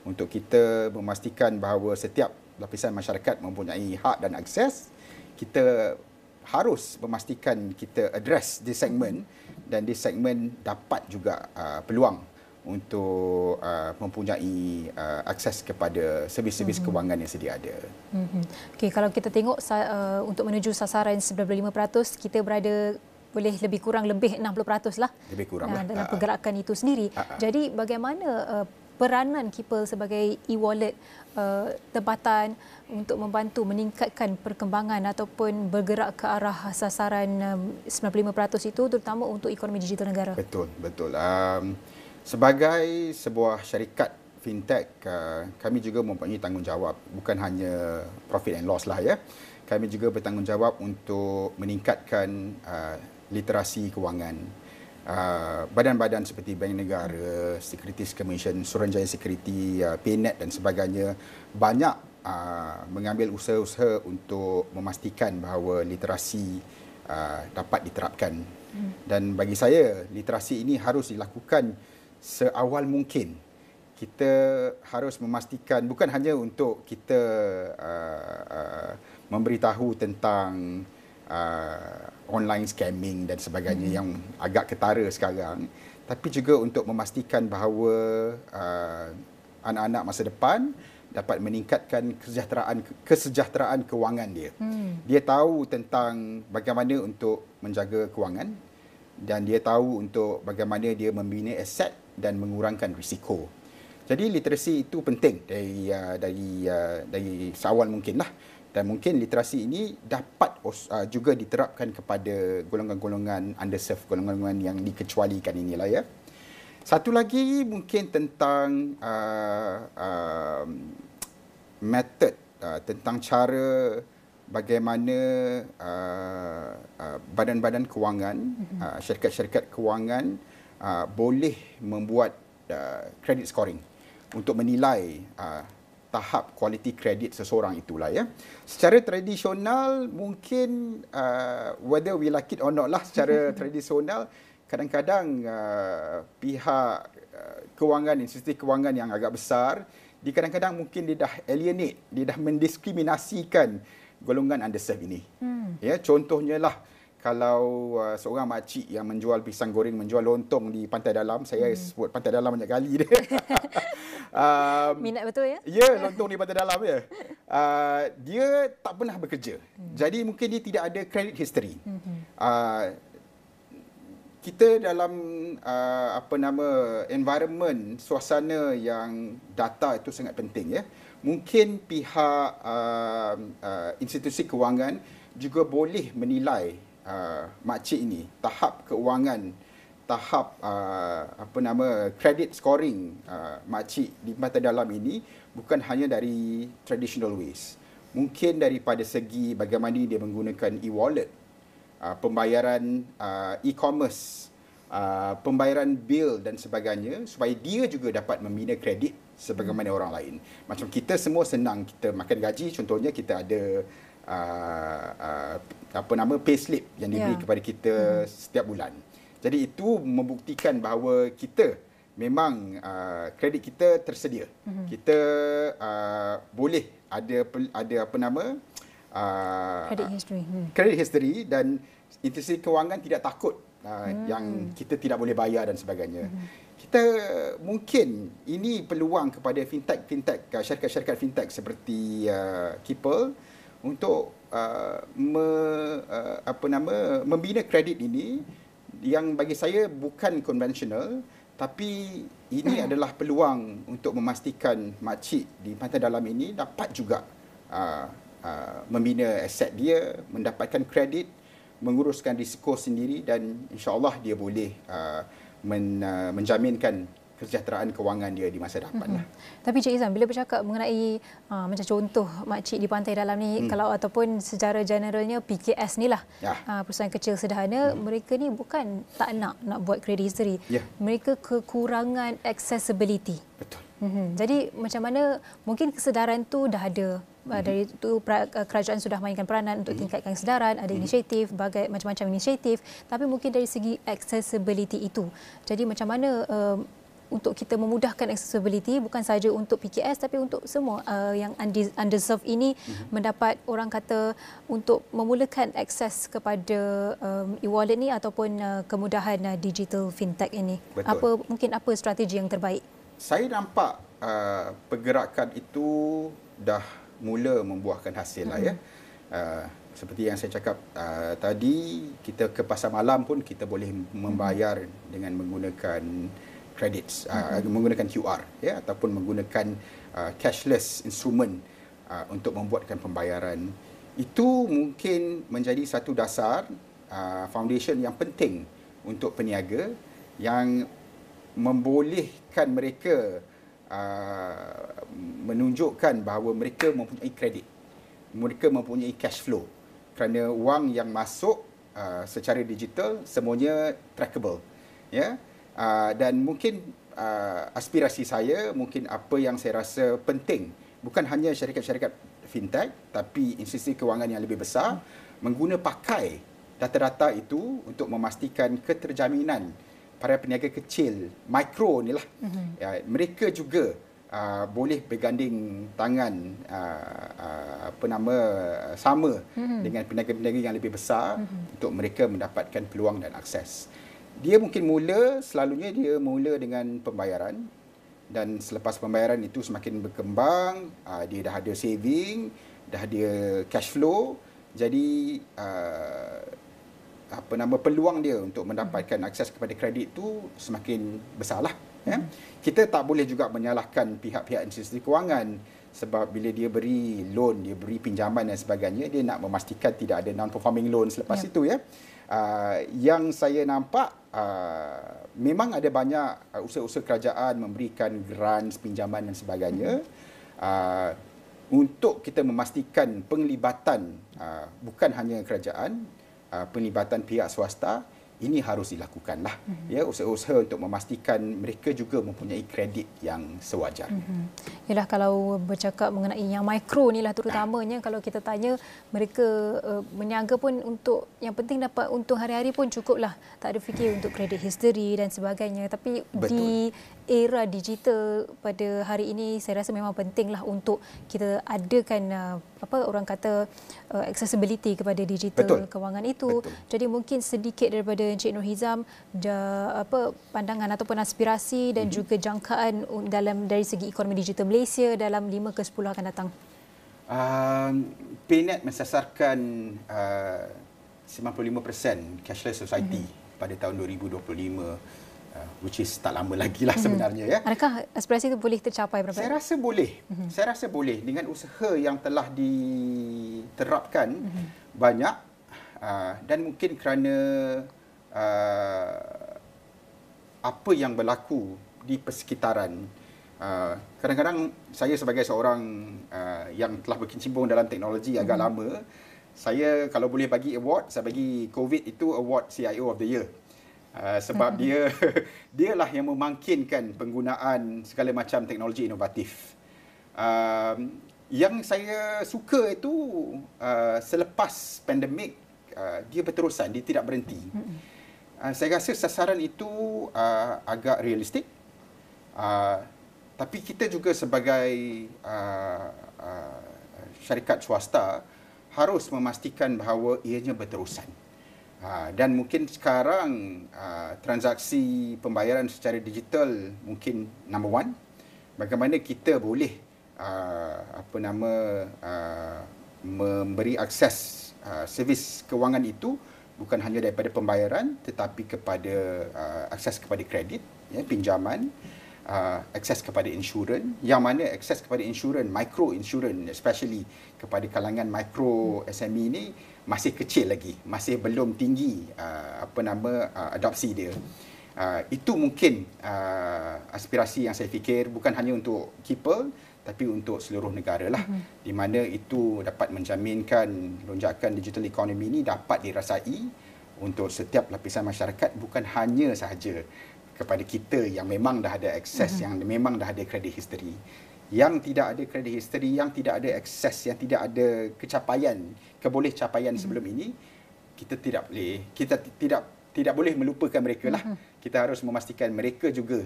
[SPEAKER 9] untuk kita memastikan bahawa setiap lapisan masyarakat mempunyai hak dan akses, kita harus memastikan kita address di segmen dan di segmen dapat juga peluang untuk mempunyai akses kepada servis-servis kewangan yang sedia ada.
[SPEAKER 8] Okey, kalau kita tengok untuk menuju sasaran 95%, kita berada boleh lebih kurang lebih 60% lah.
[SPEAKER 9] Lebih kurang lah.
[SPEAKER 8] Dalam pergerakan itu sendiri. Jadi bagaimana peranan KIPL sebagai e-wallet tempatan untuk membantu meningkatkan perkembangan ataupun bergerak ke arah sasaran 95% itu terutama untuk ekonomi digital negara?
[SPEAKER 9] Betul. Sebagai sebuah syarikat fintech, kami juga mempunyai tanggungjawab, bukan hanya profit and loss lah ya. Kami juga bertanggungjawab untuk meningkatkan literasi kewangan. Badan-badan seperti Bank Negara, Securities Commission, Suruhanjaya Security, PayNet dan sebagainya banyak mengambil usaha-usaha untuk memastikan bahawa literasi dapat diterapkan. Dan bagi saya, literasi ini harus dilakukan seawal mungkin. Kita harus memastikan bukan hanya untuk kita memberitahu tentang online scamming dan sebagainya yang agak ketara sekarang, tapi juga untuk memastikan bahawa anak-anak masa depan dapat meningkatkan kesejahteraan kewangan dia. Dia tahu tentang bagaimana untuk menjaga kewangan dan dia tahu untuk bagaimana dia membina aset dan mengurangkan risiko. Jadi literasi itu penting dari seawal mungkinlah. Dan mungkin literasi ini dapat juga diterapkan kepada golongan-golongan underserved, golongan-golongan yang dikecualikan inilah ya. Satu lagi mungkin tentang method, tentang cara bagaimana badan-badan kewangan, syarikat-syarikat kewangan boleh membuat credit scoring untuk menilai tahap kualiti kredit seseorang itulah ya. Secara tradisional mungkin whether we like it or not lah, secara tradisional kadang-kadang pihak kewangan, institusi kewangan yang agak besar, dia kadang-kadang mungkin dia dah alienate, dia dah mendiskriminasikan golongan underserved ini. Ya, contohnya lah kalau seorang makcik yang menjual pisang goreng, menjual lontong di Pantai Dalam, saya sebut Pantai Dalam banyak kali dia.
[SPEAKER 8] Minat betul ya?
[SPEAKER 9] Ya, lontong di Pantai Dalam ya. Dia tak pernah bekerja. Jadi mungkin dia tidak ada credit history. Kita dalam environment, suasana yang data itu sangat penting ya. Mungkin pihak institusi kewangan juga boleh menilai makcik ini, tahap keuangan, tahap credit scoring makcik di Pantai Dalam ini bukan hanya dari traditional ways. Mungkin daripada segi bagaimana dia menggunakan e-wallet, pembayaran e-commerce, pembayaran bil dan sebagainya, supaya dia juga dapat membina kredit sebagaimana orang lain. Macam kita semua senang, kita makan gaji, contohnya kita ada payslip yang diberi kepada kita setiap bulan. Jadi itu membuktikan bahawa kita memang kredit kita tersedia. Kita boleh ada credit history dan institusi kewangan tidak takut yang kita tidak boleh bayar dan sebagainya. Kita mungkin ini peluang kepada fintech, syarikat-syarikat fintech seperti KIPL untuk membina kredit ini yang bagi saya bukan konvensional, tapi ini adalah peluang untuk memastikan makcik di Pantai Dalam ini dapat juga membina aset dia, mendapatkan kredit, menguruskan risiko sendiri dan insya-Allah dia boleh menjaminkan kesejahteraan kewangan dia di masa depan.
[SPEAKER 8] Tapi Cik Izam, bila bercakap mengenai macam contoh makcik di Pantai Dalam ni, kalau ataupun secara generalnya PKS ni lah, perusahaan kecil sederhana, mereka ni bukan tak nak buat credit history. Mereka kekurangan accessibility.
[SPEAKER 9] Betul.
[SPEAKER 8] Jadi macam mana mungkin kesedaran tu dah ada Dari itu kerajaan sudah mainkan peranan untuk tingkatkan kesedaran, ada inisiatif, macam-macam inisiatif, tapi mungkin dari segi accessibility itu. Jadi macam mana untuk kita memudahkan accessibility bukan saja untuk PKS tapi untuk semua yang underserved ini mendapat, orang kata, untuk memulakan akses kepada e-wallet ni ataupun kemudahan digital fintech ini.
[SPEAKER 9] Betul.
[SPEAKER 8] Mungkin apa strategi yang terbaik?
[SPEAKER 9] Saya nampak pergerakan itu dah mula membuahkan hasil lah ya. Seperti yang saya cakap tadi, kita ke pasar malam pun kita boleh membayar dengan menggunakan credits, menggunakan QR ya, ataupun menggunakan cashless instrument untuk membuatkan pembayaran. Itu mungkin menjadi satu dasar foundation yang penting untuk peniaga yang membolehkan mereka menunjukkan bahawa mereka mempunyai kredit, mereka mempunyai cash flow, kerana wang yang masuk secara digital semuanya trackable ya. Dan mungkin aspirasi saya, mungkin apa yang saya rasa penting, bukan hanya syarikat-syarikat fintech tapi institusi kewangan yang lebih besar mengguna pakai data-data itu untuk memastikan keterjaminan para peniaga kecil, mikro ni lah. Mereka juga boleh berganding tangan sama dengan peniaga-peniaga yang lebih besar untuk mereka mendapatkan peluang dan akses. Dia mungkin selalunya dia mula dengan pembayaran, dan selepas pembayaran itu semakin berkembang, dia dah ada saving, dah ada cash flow, jadi peluang dia untuk mendapatkan akses kepada kredit tu semakin besarlah ya. Kita tak boleh juga menyalahkan pihak-pihak institusi kewangan, sebab bila dia beri loan, dia beri pinjaman dan sebagainya, dia nak memastikan tidak ada non-performing loan selepas itu ya. Yang saya nampak memang ada banyak usaha-usaha kerajaan memberikan grants, pinjaman dan sebagainya untuk kita memastikan penglibatan bukan hanya kerajaan, penglibatan pihak swasta ini harus dilakukanlah ya, usaha-usaha untuk memastikan mereka juga mempunyai kredit yang sewajar.
[SPEAKER 8] Yalah, kalau bercakap mengenai yang mikro ni lah terutamanya, kalau kita tanya mereka meniaga pun untuk yang penting dapat untung hari-hari pun cukuplah, tak ada fikir untuk kredit history dan sebagainya. Tapi di era digital pada hari ini, saya rasa memang pentinglah untuk kita adakan orang kata accessibility kepada digital kewangan itu. Jadi mungkin sedikit daripada Encik Nur Hizam pandangan ataupun aspirasi dan juga jangkaan dari segi ekonomi digital Malaysia dalam 5 ke 10 akan datang.
[SPEAKER 9] PNET mensasarkan 95% cashless society pada tahun 2025, which is tak lama lagi lah sebenarnya ya.
[SPEAKER 8] Adakah aspirasi itu boleh tercapai?
[SPEAKER 9] Saya rasa boleh. Saya rasa boleh dengan usaha yang telah diterapkan banyak, dan mungkin kerana apa yang berlaku di persekitaran. Kadang-kadang saya sebagai seorang yang telah berkecimpung dalam teknologi agak lama, saya kalau boleh bagi award, saya bagi COVID itu award CIO of the Year. Sebab dialah yang memangkinkan penggunaan segala macam teknologi inovatif. Yang saya suka itu selepas pandemik, dia berterusan, dia tidak berhenti. Saya rasa sasaran itu agak realistik. Tapi kita juga sebagai syarikat swasta harus memastikan bahawa ianya berterusan. Dan mungkin sekarang transaksi pembayaran secara digital mungkin number one. Bagaimana kita boleh memberi akses servis kewangan itu bukan hanya daripada pembayaran tetapi kepada akses kepada kredit, ya, pinjaman, akses kepada insurans, yang mana akses kepada insurans, micro insurans especially kepada kalangan micro SME ini masih kecil lagi, masih belum tinggi adopsi dia. Itu mungkin aspirasi yang saya fikir bukan hanya untuk Kipel tapi untuk seluruh negara lah, di mana itu dapat menjaminkan lonjakan digital economy ini dapat dirasai untuk setiap lapisan masyarakat, bukan hanya sahaja kepada kita yang memang dah ada akses, yang memang dah ada credit history. yang tidak ada credit history, yang tidak ada akses, yang tidak ada capaian sebelum ini, kita tidak boleh melupakan mereka lah. Kita harus memastikan mereka juga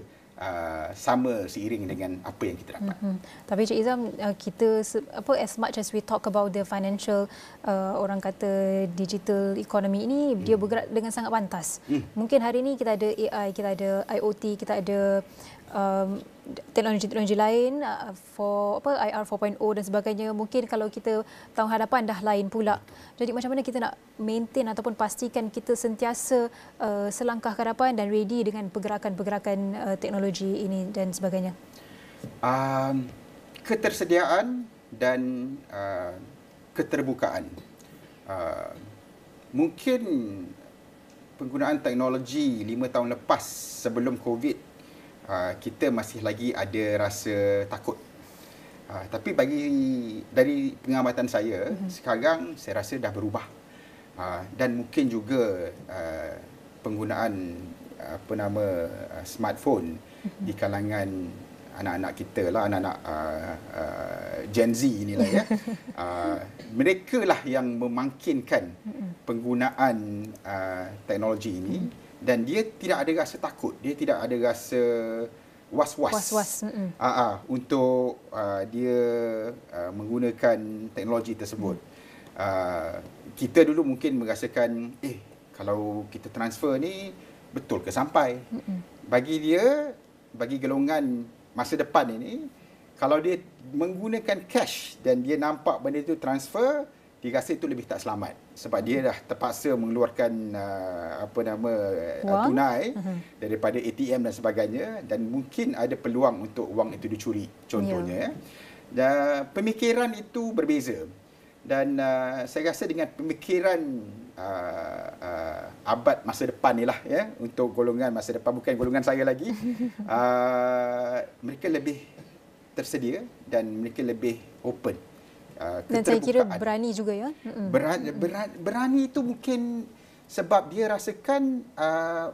[SPEAKER 9] sama seiring dengan apa yang kita dapat.
[SPEAKER 8] Tapi Cik Izam, kita as much as we talk about the financial, orang kata digital economy ini, dia bergerak dengan sangat pantas. Mungkin hari ini kita ada AI, kita ada IoT, kita ada teknologi-teknologi lain for IR 4.0 dan sebagainya. Mungkin kalau kita tahun hadapan dah lain pula. Jadi macam mana kita nak maintain ataupun pastikan kita sentiasa selangkah ke hadapan dan ready dengan pergerakan-pergerakan teknologi ini dan sebagainya?
[SPEAKER 9] Ketersediaan dan keterbukaan. Mungkin penggunaan teknologi 5 tahun lepas sebelum COVID, kita masih lagi ada rasa takut. Tapi dari pengamatan saya, sekarang saya rasa dah berubah. Dan mungkin juga penggunaan smartphone di kalangan anak-anak kita lah, anak-anak Gen Z inilah ya. Mereka lah yang memangkinkan penggunaan teknologi ini. Dan dia tidak ada rasa takut, dia tidak ada rasa was-was. Untuk dia menggunakan teknologi tersebut. Kita dulu mungkin merasakan, kalau kita transfer ni betul ke sampai? Bagi golongan masa depan ini, kalau dia menggunakan cash dan dia nampak benda itu transfer, dia rasa itu lebih tak selamat sebab dia dah terpaksa mengeluarkan tunai daripada ATM dan sebagainya, dan mungkin ada peluang untuk wang itu dicuri contohnya. Dan pemikiran itu berbeza, dan saya rasa dengan pemikiran abad masa depan ni lah ya, untuk golongan masa depan, bukan golongan saya lagi, mereka lebih tersedia dan mereka lebih open.
[SPEAKER 8] Dan saya kira berani juga ya.
[SPEAKER 9] Berani itu mungkin sebab dia rasakan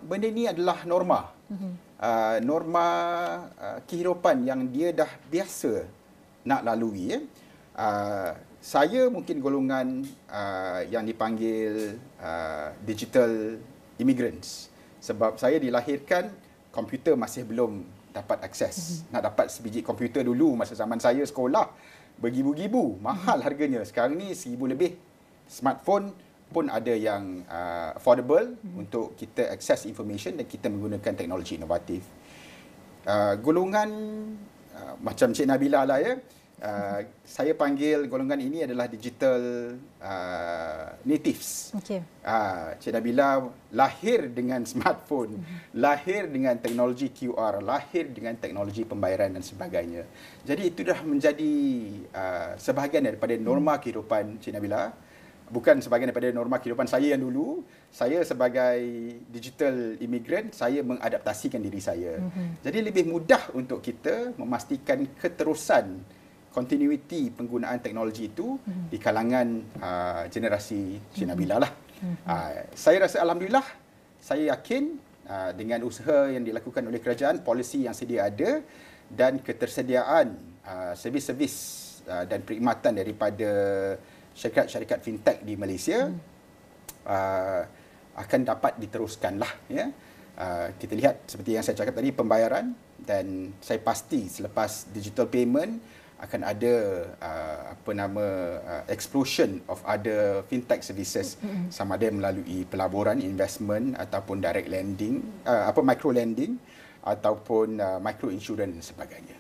[SPEAKER 9] benda ni adalah norma. Norma kehidupan yang dia dah biasa nak lalui. Saya mungkin golongan yang dipanggil digital immigrants. Sebab saya dilahirkan, komputer masih belum dapat akses. Nak dapat sebiji komputer dulu masa zaman saya sekolah, bergibu-gibu, mahal harganya. Sekarang ni 1,000 lebih. Smartphone pun ada yang affordable untuk kita access information dan kita menggunakan teknologi inovatif. Golongan macam Cik Nabilah lah ya, saya panggil golongan ini adalah digital natives. Cik Nabilah lahir dengan smartphone, lahir dengan teknologi QR, lahir dengan teknologi pembayaran dan sebagainya. Jadi itu dah menjadi sebahagian daripada norma kehidupan Cik Nabilah. Bukan sebahagian daripada norma kehidupan saya yang dulu. Saya sebagai digital immigrant, saya mengadaptasikan diri saya. Jadi lebih mudah untuk kita memastikan keterusan continuity penggunaan teknologi itu di kalangan generasi Cik Nabilah lah. Saya rasa alhamdulillah, saya yakin dengan usaha yang dilakukan oleh kerajaan, polisi yang sedia ada dan ketersediaan servis-servis dan perkhidmatan daripada syarikat-syarikat fintech di Malaysia akan dapat diteruskan lah ya. Kita lihat seperti yang saya cakap tadi, pembayaran, dan saya pasti selepas digital payment akan ada explosion of other fintech services, sama ada melalui pelaburan, investment ataupun direct lending, micro lending ataupun micro insurance dan sebagainya.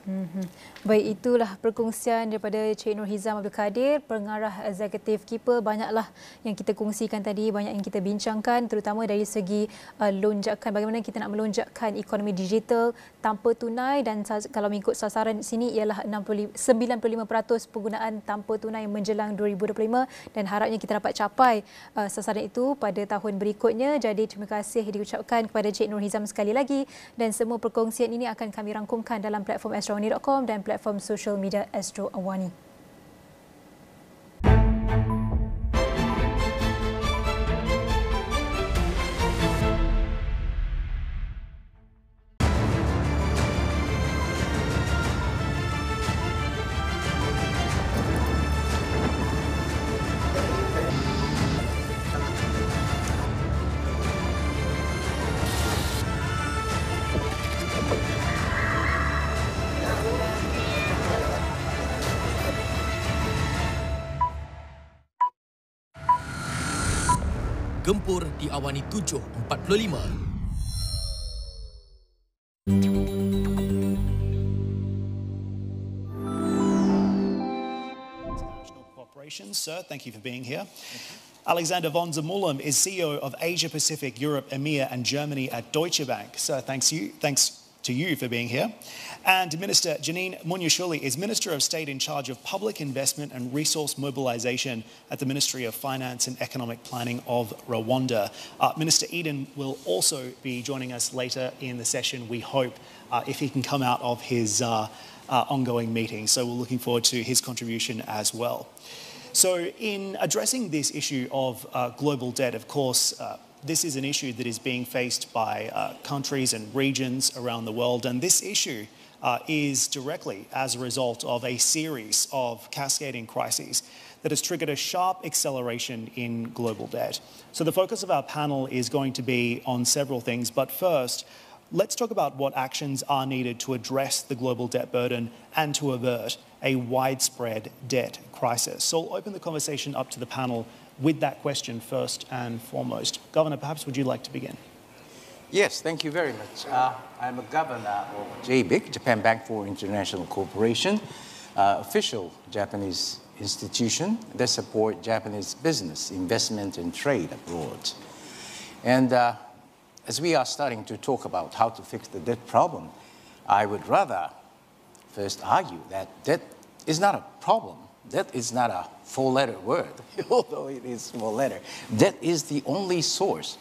[SPEAKER 8] Baik, itulah perkongsian daripada Cik Nur Hizam Abdul Kadir, pengarah eksekutif KIPA. Banyaklah yang kita kongsikan tadi, banyak yang kita bincangkan, terutama dari segi lonjakkan, bagaimana kita nak melonjakkan ekonomi digital tanpa tunai, dan kalau mengikut sasaran di sini ialah 95% penggunaan tanpa tunai menjelang 2025, dan harapnya kita dapat capai sasaran itu pada tahun berikutnya. Jadi terima kasih diucapkan kepada Cik Nur Hizam sekali lagi, dan semua perkongsian ini akan kami rangkumkan dalam platform astroawani.com dan platform social media Astro Awani.
[SPEAKER 10] Gempur di Awani 7.45.
[SPEAKER 11] Sir, thank you for being here. Alexander von der Mollem is CEO of Asia Pacific, Europe, EMEA and Germany at Deutsche Bank. Sir, thanks to you for being here. And Minister Janine Munyashuli is Minister of State in charge of Public Investment and Resource Mobilization at the Ministry of Finance and Economic Planning of Rwanda. Minister Eden will also be joining us later in the session, we hope, if he can come out of his ongoing meeting. So we're looking forward to his contribution as well. So in addressing this issue of global debt, of course, this is an issue that is being faced by countries and regions around the world. And this issue is directly as a result of a series of cascading crises that has triggered a sharp acceleration in global debt. So the focus of our panel is going to be on several things. But first, let's talk about what actions are needed to address the global debt burden and to avert a widespread debt crisis. So I'll open the conversation up to the panel with that question first and foremost. Governor, perhaps would you like to begin?
[SPEAKER 12] Yes, thank you very much. I'm a governor of JBIC, Japan Bank for International Cooperation, official Japanese institution that support Japanese business, investment and trade abroad. And as we are starting to talk about how to fix the debt problem, I would rather first argue that debt is not a problem. Debt is not a four-letter word, although it is four-letter. Debt is the only source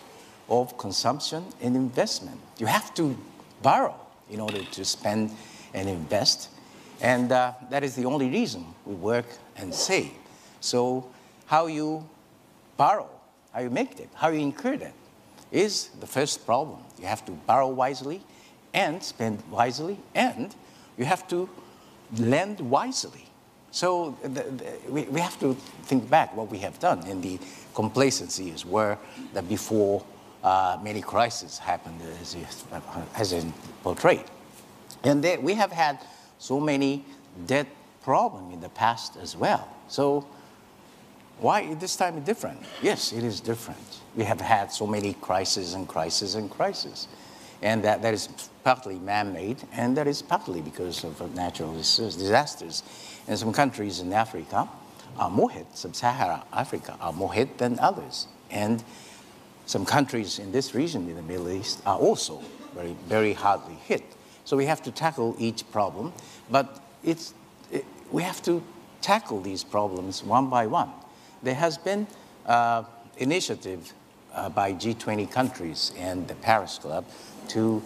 [SPEAKER 12] of consumption and investment. You have to borrow in order to spend and invest, and that is the only reason we work and save. So how you borrow, how you make debt, how you incur debt is the first problem. You have to borrow wisely and spend wisely, and you have to lend wisely. So we have to think back what we have done, and the complacency is where that before many crises happened, as in portrayed. And we have had so many debt problems in the past as well. So why this time is different? Yes, it is different. We have had so many crises and crises and crises. And that is partly man-made, and that is partly because of natural disasters. And some countries in Africa are more hit, sub-Saharan Africa are more hit than others. And some countries in this region in the Middle East are also very, very hardly hit. So we have to tackle each problem, but we have to tackle these problems one by one. There has been initiative by G20 countries and the Paris Club to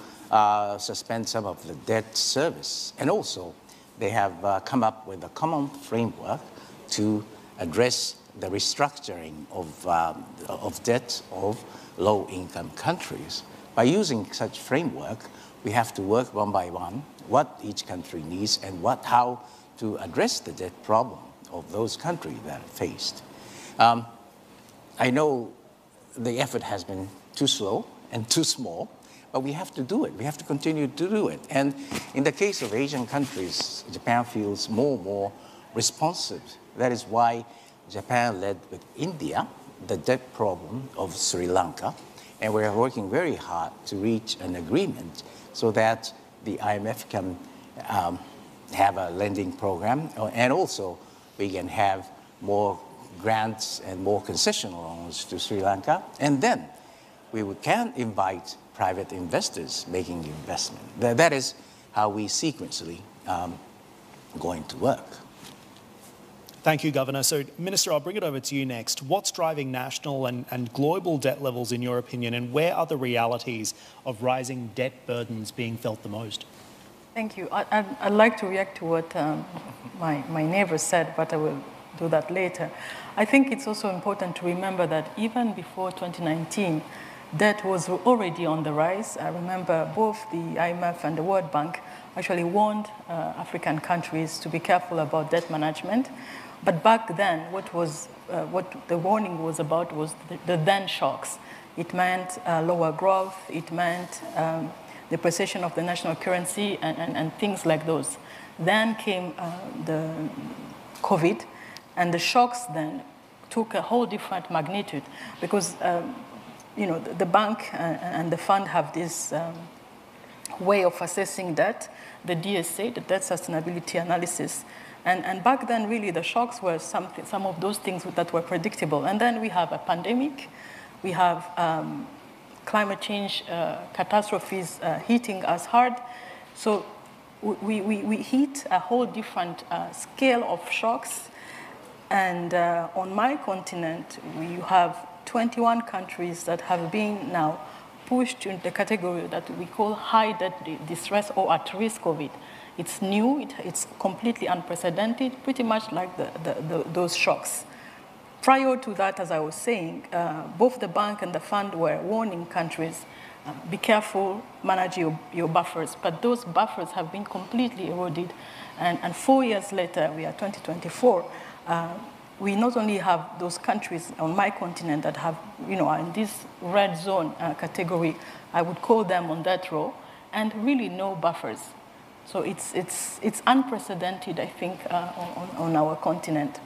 [SPEAKER 12] suspend some of the debt service. And also, they have come up with a common framework to address the restructuring of debt of low-income countries. By using such framework, we have to work one by one what each country needs and how to address the debt problem of those countries that are faced. I know the effort has been too slow and too small, but we have to do it. We have to continue to do it. And in the case of Asian countries, Japan feels more and more responsive. That is why Japan led with India the debt problem of Sri Lanka, and we are working very hard to reach an agreement so that the IMF can have a lending program, and also we can have more grants and more concession loans to Sri Lanka, and then we can invite private investors making the investment. That is how we sequentially going to work.
[SPEAKER 11] Thank you, Governor. So, Minister, I'll bring it over to you next. What's driving national and global debt levels, in your opinion, and where are the realities of rising debt burdens being felt the most?
[SPEAKER 13] Thank you. I'd like to react to what my neighbor said, but I will do that later. I think it's also important to remember that even before 2019, debt was already on the rise. I remember both the IMF and the World Bank actually warned African countries to be careful about debt management. But back then, what the warning was about was the then shocks. It meant lower growth, it meant depreciation of the national currency and things like those. Then came the COVID, and the shocks then took a whole different magnitude because the bank and the fund have this way of assessing debt, the DSA, the debt sustainability analysis. And back then, really, the shocks were some of those things that were predictable. And then we have a pandemic, we have climate change catastrophes hitting us hard. So we hit a whole different scale of shocks. And on my continent, we have 21 countries that have been now pushed into the category that we call high debt distress or at risk of it. It's new, it's completely unprecedented, pretty much like those shocks. Prior to that, as I was saying, both the bank and the fund were warning countries, be careful, manage your buffers. But those buffers have been completely eroded. And 4 years later, we are 2024, we not only have those countries on my continent that have, are in this red zone category, I would call them on that row, and really no buffers. So it's unprecedented, I think, on our continent.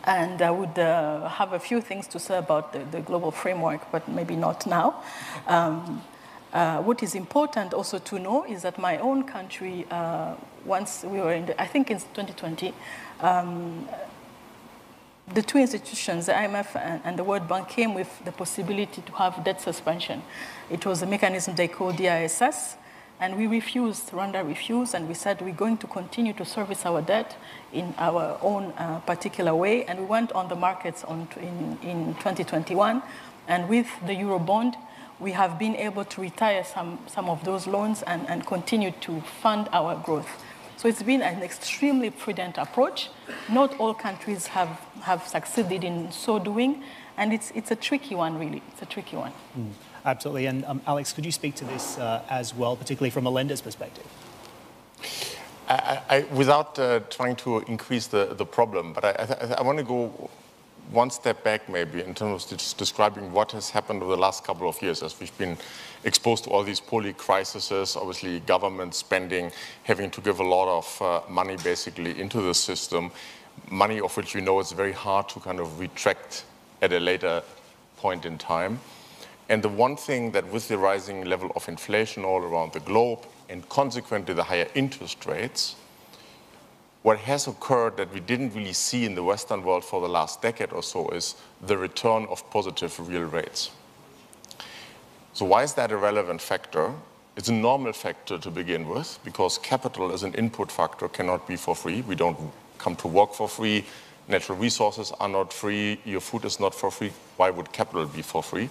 [SPEAKER 13] And I would have a few things to say about the global framework, but maybe not now. What is important also to know is that my own country, once we were I think in 2020, the two institutions, the IMF and the World Bank, came with the possibility to have debt suspension. It was a mechanism they called DISS, and we refused, Rwanda refused, and we said we're going to continue to service our debt in our own particular way, and we went on the markets in 2021, and with the Eurobond, we have been able to retire some of those loans and continue to fund our growth. So it's been an extremely prudent approach. Not all countries have succeeded in so doing, and it's a tricky one, really. It's a tricky one.
[SPEAKER 11] Absolutely. And Alex, could you speak to this as well, particularly from a lender's perspective?
[SPEAKER 14] Without trying to increase the problem, but I want to go one step back maybe in terms of just describing what has happened over the last couple of years as we've been exposed to all these poly-crises, obviously government spending, having to give a lot of money basically into the system, money of which it's very hard to kind of retract at a later point in time. And the one thing that with the rising level of inflation all around the globe and consequently the higher interest rates, what has occurred that we didn't really see in the Western world for the last decade or so is the return of positive real rates. So why is that a relevant factor? It's a normal factor to begin with because capital as an input factor cannot be for free. We don't come to work for free. Natural resources are not free. Your food is not for free. Why would capital be for free?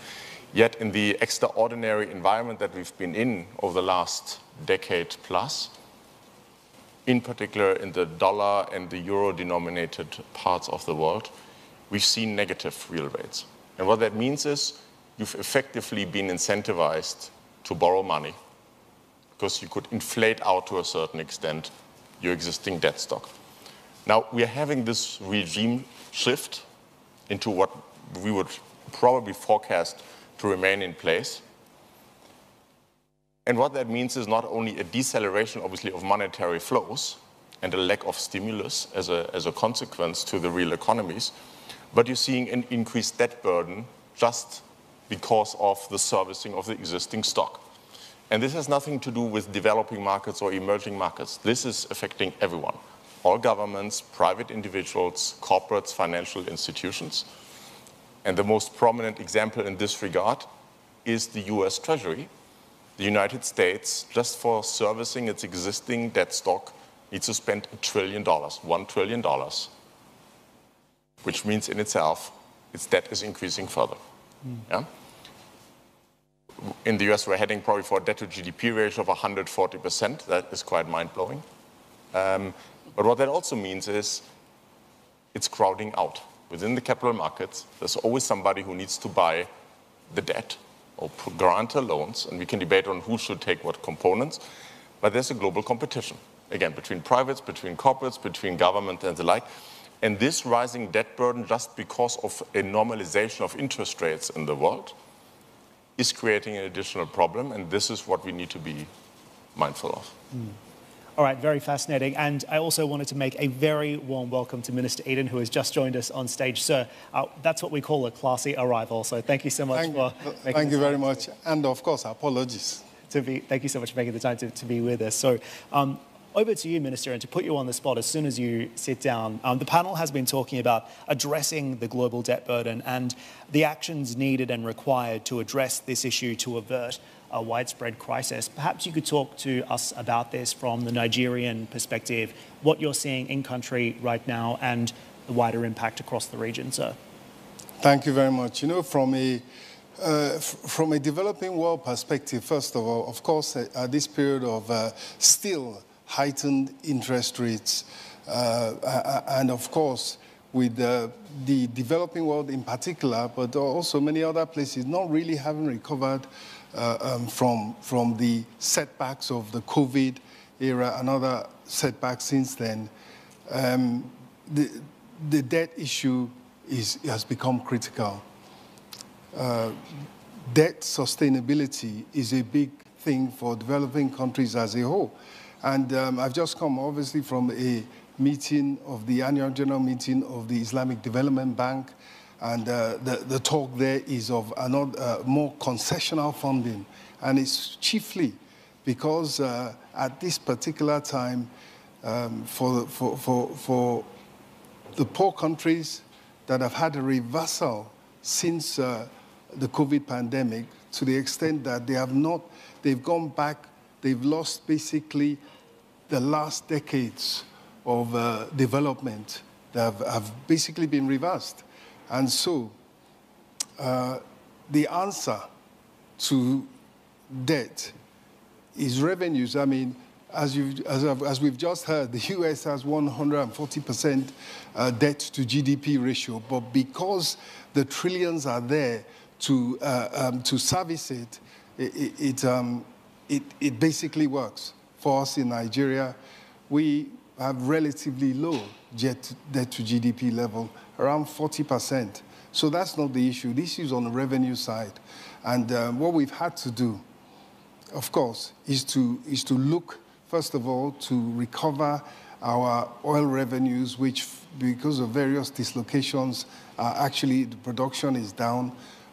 [SPEAKER 14] Yet in the extraordinary environment that we've been in over the last decade plus, in particular in the dollar and the euro-denominated parts of the world, we've seen negative real rates. And what that means is you've effectively been incentivized to borrow money because you could inflate out to a certain extent your existing debt stock. Now, we are having this regime shift into what we would probably forecast to remain in place. And what that means is not only a deceleration, obviously, of monetary flows and a lack of stimulus as a consequence to the real economies, but you're seeing an increased debt burden just because of the servicing of the existing stock. And this has nothing to do with developing markets or emerging markets. This is affecting everyone, all governments, private individuals, corporates, financial institutions. And the most prominent example in this regard is the US Treasury. The United States, just for servicing its existing debt stock, needs to spend $1 trillion, $1 trillion, which means in itself, its debt is increasing further. Yeah? In the US, we're heading probably for a debt to GDP ratio of 140%. That is quite mind-blowing. But what that also means is it's crowding out. Within the capital markets, there's always somebody who needs to buy the debt or guarantor loans, and we can debate on who should take what components, but there's a global competition, again, between privates, between corporates, between government and the like. And this rising debt burden, just because of a normalization of interest rates in the world, is creating an additional problem, and this is what we need to be mindful of.
[SPEAKER 11] All right, very fascinating. And I also wanted to make a very warm welcome to Minister Eden, who has just joined us on stage. Sir, that's what we call a classy arrival. So thank you so much
[SPEAKER 15] Thank you very much. And of course, apologies.
[SPEAKER 11] Thank you so much for making the time to be with us. So over to you, Minister, and to put you on the spot as soon as you sit down. The panel has been talking about addressing the global debt burden and the actions needed and required to address this issue to avert a widespread crisis. Perhaps you could talk to us about this from the Nigerian perspective, what you're seeing in country right now and the wider impact across the region, sir.
[SPEAKER 15] Thank you very much. You know, from a developing world perspective, first of all, of course, at this period of still heightened interest rates, and of course, with the developing world in particular, but also many other places not really having recovered from the setbacks of the COVID era and other setbacks since then, the debt issue has become critical. Debt sustainability is a big thing for developing countries as a whole. And I've just come, obviously, from a meeting of the annual general meeting of the Islamic Development Bank. And the talk there is of more concessional funding. And it's chiefly because at this particular time, for the poor countries that have had a reversal since the COVID pandemic, to the extent that they've gone back, they've lost basically the last decades of development that have basically been reversed. And so the answer to debt is revenues. I mean, as we've just heard, the US has 140% debt to GDP ratio, but because the trillions are there to service it, it basically works. For us in Nigeria, we have relatively low debt to GDP level, around 40%. So that's not the issue. The issue is on the revenue side. And what we've had to do, of course, is to look, first of all, to recover our oil revenues, which, because of various dislocations, actually the production is down.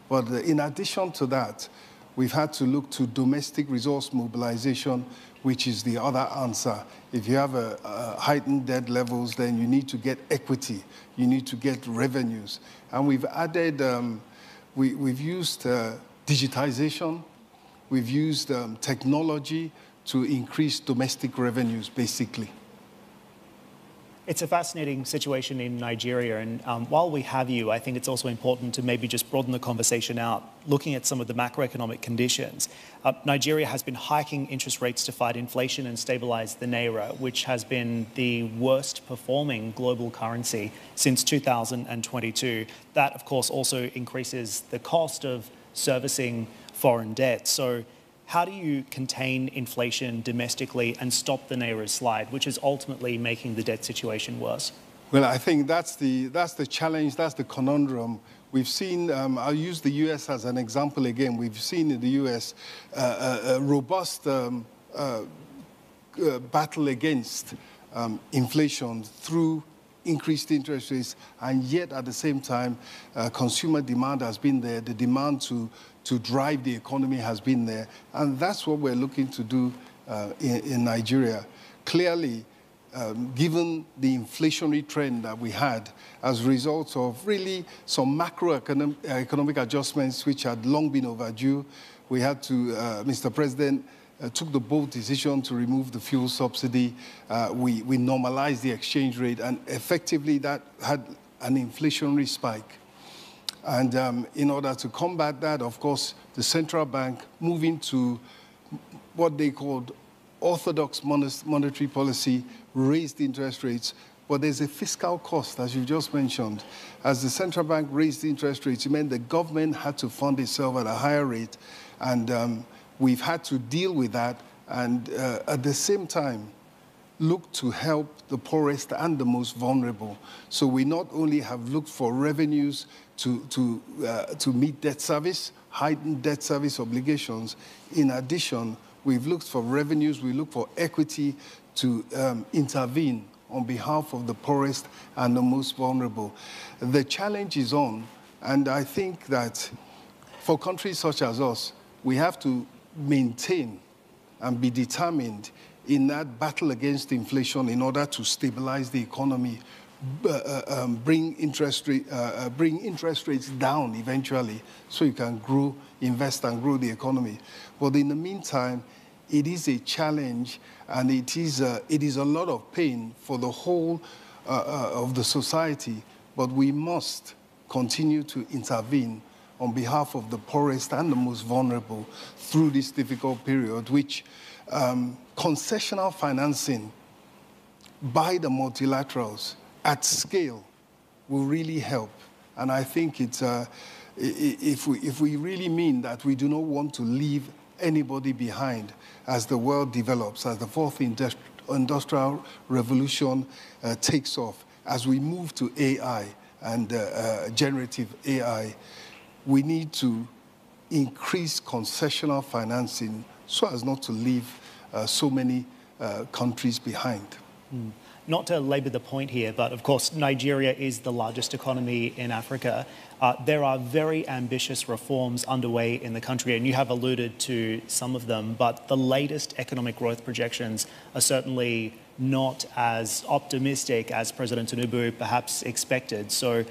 [SPEAKER 15] But in addition to that, we've had to look to domestic resource mobilization, which is the other answer. If you have heightened debt levels, then you need to get equity. You need to get revenues. And we've added, we've used digitization. We've used technology to increase domestic revenues, basically.
[SPEAKER 11] It's a fascinating situation in Nigeria, and while we have you, I think it's also important to maybe just broaden the conversation out, looking at some of the macroeconomic conditions. Nigeria has been hiking interest rates to fight inflation and stabilize the naira, which has been the worst performing global currency since 2022. That, of course, also increases the cost of servicing foreign debt. So how do you contain inflation domestically and stop the naira's slide, which is ultimately making the debt situation worse?
[SPEAKER 15] Well, I think that's the challenge, that's the conundrum. We've seen, I'll use the US as an example again. We've seen in the US a robust battle against inflation through increased interest rates, and yet at the same time, consumer demand has been there. The demand to drive the economy has been there. And that's what we're looking to do in Nigeria. Clearly, given the inflationary trend that we had as a result of really some macroeconomic adjustments which had long been overdue, we had to, Mr. President took the bold decision to remove the fuel subsidy. We normalized the exchange rate, and effectively that had an inflationary spike. And in order to combat that, of course, the central bank moving to what they called orthodox monetary policy, raised interest rates. But there's a fiscal cost, as you just mentioned. As the central bank raised interest rates, it meant the government had to fund itself at a higher rate. And we've had to deal with that. And at the same time, look to help the poorest and the most vulnerable. So we not only have looked for revenues to meet debt service, heightened debt service obligations. In addition, we've looked for revenues, we look for equity to intervene on behalf of the poorest and the most vulnerable. The challenge is on, and I think that for countries such as us, we have to maintain and be determined in that battle against inflation in order to stabilize the economy, bring interest rates down eventually so you can grow, invest and grow the economy. But in the meantime, it is a challenge, and it is a lot of pain for the whole of the society, but we must continue to intervene on behalf of the poorest and the most vulnerable through this difficult period, which concessional financing by the multilaterals at scale will really help. And I think it's, if we really mean that we do not want to leave anybody behind as the world develops, as the fourth industrial revolution takes off, as we move to AI and generative AI, we need to increase concessional financing so as not to leave so many countries behind.
[SPEAKER 11] Not to labour the point here, but of course Nigeria is the largest economy in Africa. There are very ambitious reforms underway in the country, and you have alluded to some of them, but the latest economic growth projections are certainly not as optimistic as President Tinubu perhaps expected. So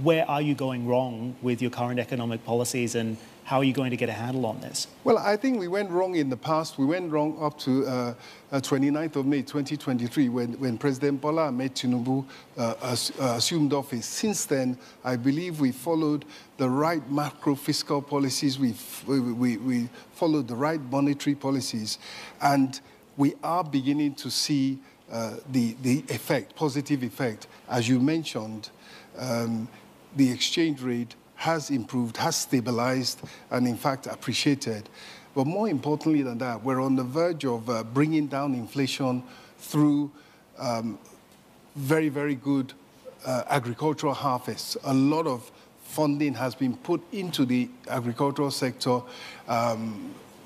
[SPEAKER 11] where are you going wrong with your current economic policies, and how are you going to get a handle on this?
[SPEAKER 15] Well, I think we went wrong in the past. We went wrong up to 29th of May 2023 when President Bola Ahmed Tinubu assumed office. Since then, I believe we followed the right macro-fiscal policies. We followed the right monetary policies. And we are beginning to see the effect, positive effect. As you mentioned, the exchange rate has improved, has stabilized, and in fact appreciated. But more importantly than that, we're on the verge of bringing down inflation through very, very good agricultural harvests. A lot of funding has been put into the agricultural sector,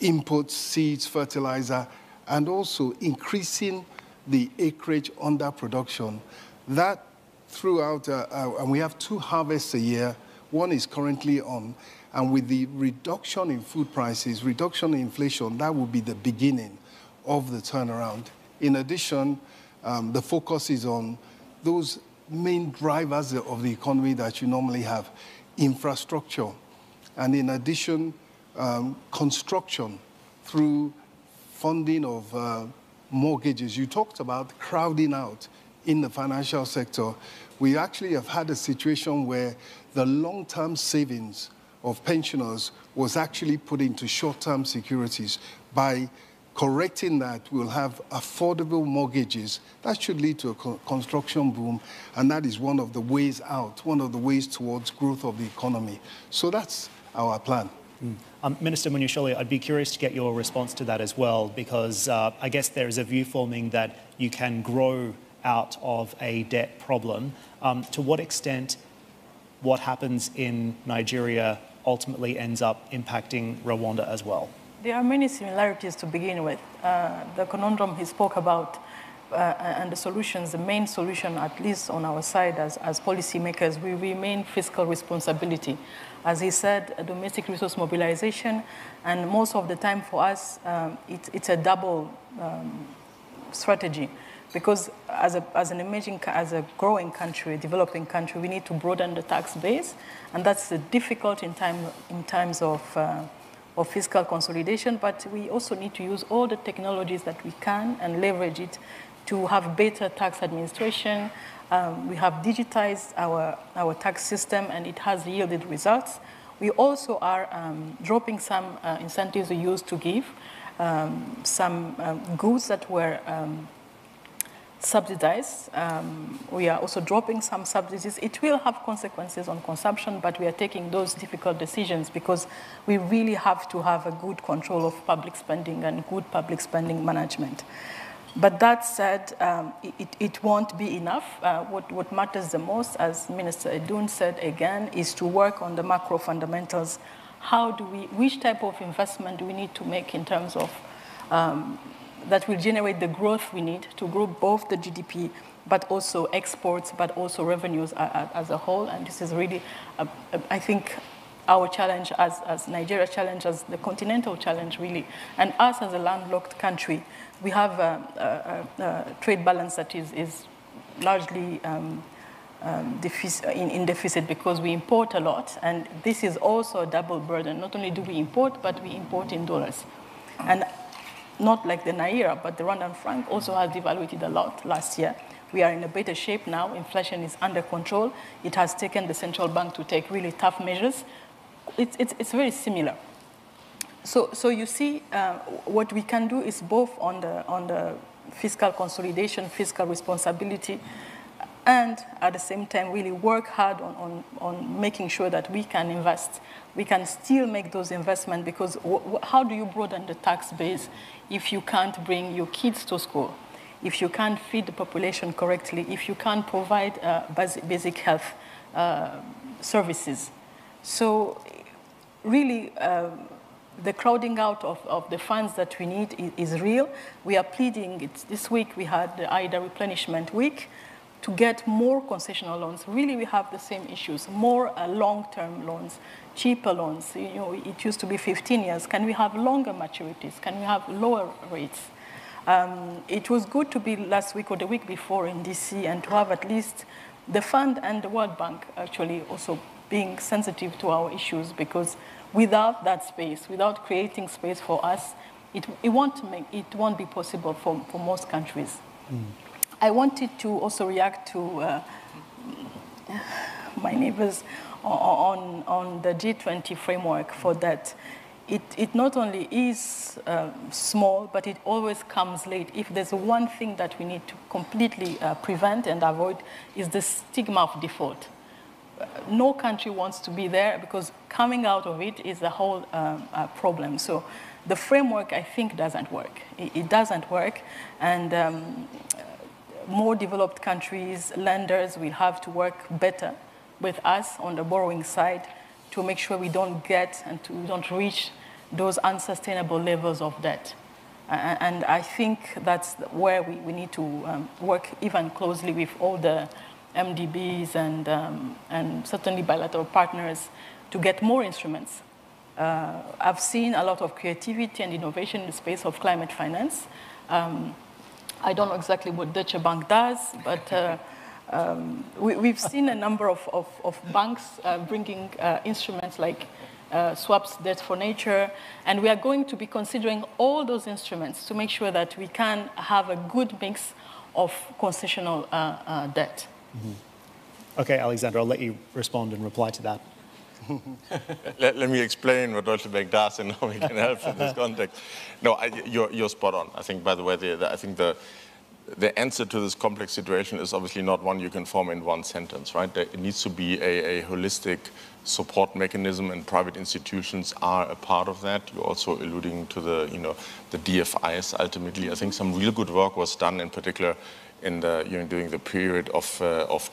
[SPEAKER 15] inputs, seeds, fertilizer, and also increasing the acreage under production. That throughout, and we have 2 harvests a year. One is currently on, and with the reduction in food prices, reduction in inflation, that will be the beginning of the turnaround. In addition, the focus is on those main drivers of the economy that you normally have, infrastructure, and in addition, construction through funding of mortgages. You talked about crowding out in the financial sector. We actually have had a situation where the long-term savings of pensioners was actually put into short-term securities. By correcting that, we'll have affordable mortgages. That should lead to a construction boom, and that is one of the ways out, one of the ways towards growth of the economy. So that's our plan.
[SPEAKER 11] Minister Munyasholi, I'd be curious to get your response to that as well, because I guess there is a view forming that you can grow out of a debt problem. To what extent what happens in Nigeria ultimately ends up impacting Rwanda as well?
[SPEAKER 13] There are many similarities to begin with. The conundrum he spoke about and the solutions, the main solution, at least on our side as policymakers, we remain fiscal responsibility. As he said, domestic resource mobilization, and most of the time for us, it's a double strategy. Because as a growing country, a developing country, we need to broaden the tax base, and that's difficult in times of fiscal consolidation. But we also need to use all the technologies that we can and leverage it to have better tax administration. We have digitized our tax system, and it has yielded results. We also are dropping some incentives we used to give, some goods that were subsidized. We are also dropping some subsidies. It will have consequences on consumption, but we are taking those difficult decisions because we really have to have a good control of public spending and good public spending management. But that said, it won't be enough. What matters the most, as Minister Edun said again, is to work on the macro fundamentals. Which type of investment do we need to make in terms of that will generate the growth we need to grow both the GDP, but also exports, but also revenues as a whole. And this is really, I think, our challenge as Nigeria's challenge, as the continental challenge, really. And us as a landlocked country, we have a trade balance that is largely in deficit because we import a lot. And this is also a double burden. Not only do we import, but we import in dollars. And not like the Naira, but the Rwandan franc also has devaluated a lot last year. We are in a better shape now. Inflation is under control. It has taken the central bank to take really tough measures. It's very similar. So you see, what we can do is both on the fiscal consolidation, fiscal responsibility, and at the same time really work hard on making sure that we can invest. We can still make those investments because how do you broaden the tax base if you can't bring your kids to school, if you can't feed the population correctly, if you can't provide basic health services? So really, the crowding out of the funds that we need is real. We are pleading. This week we had the IDA replenishment week to get more concessional loans. Really, we have the same issues, more long-term loans, cheaper loans. You know, it used to be 15 years. Can we have longer maturities? Can we have lower rates? It was good to be last week or the week before in DC and to have at least the fund and the World Bank actually also being sensitive to our issues, because without that space, without creating space for us, it won't be possible for most countries. I wanted to also react to my neighbors on the G20 framework for that. It not only is small, but it always comes late. If there's one thing that we need to completely prevent and avoid is the stigma of default. No country wants to be there because coming out of it is a whole problem. So the framework, I think, doesn't work. It doesn't work. And more developed countries, lenders will have to work better with us on the borrowing side to make sure we don't get and we don't reach those unsustainable levels of debt. And I think that's where we need to work even closely with all the MDBs and certainly bilateral partners to get more instruments. I've seen a lot of creativity and innovation in the space of climate finance. I don't know exactly what Deutsche Bank does, but we've seen a number of banks bringing instruments like swaps, debt for nature, and we are going to be considering all those instruments to make sure that we can have a good mix of concessional debt.
[SPEAKER 11] Mm-hmm. Okay, Alexander, I'll let you respond and reply to that.
[SPEAKER 14] Let me explain what Deutsche Bank does and how we can help in this context. No, you're spot on. I think, by the way, I think the answer to this complex situation is obviously not one you can form in one sentence, right? It needs to be a holistic support mechanism, and private institutions are a part of that. You're also alluding to the DFIs. Ultimately, I think some real good work was done, in particular, during the period of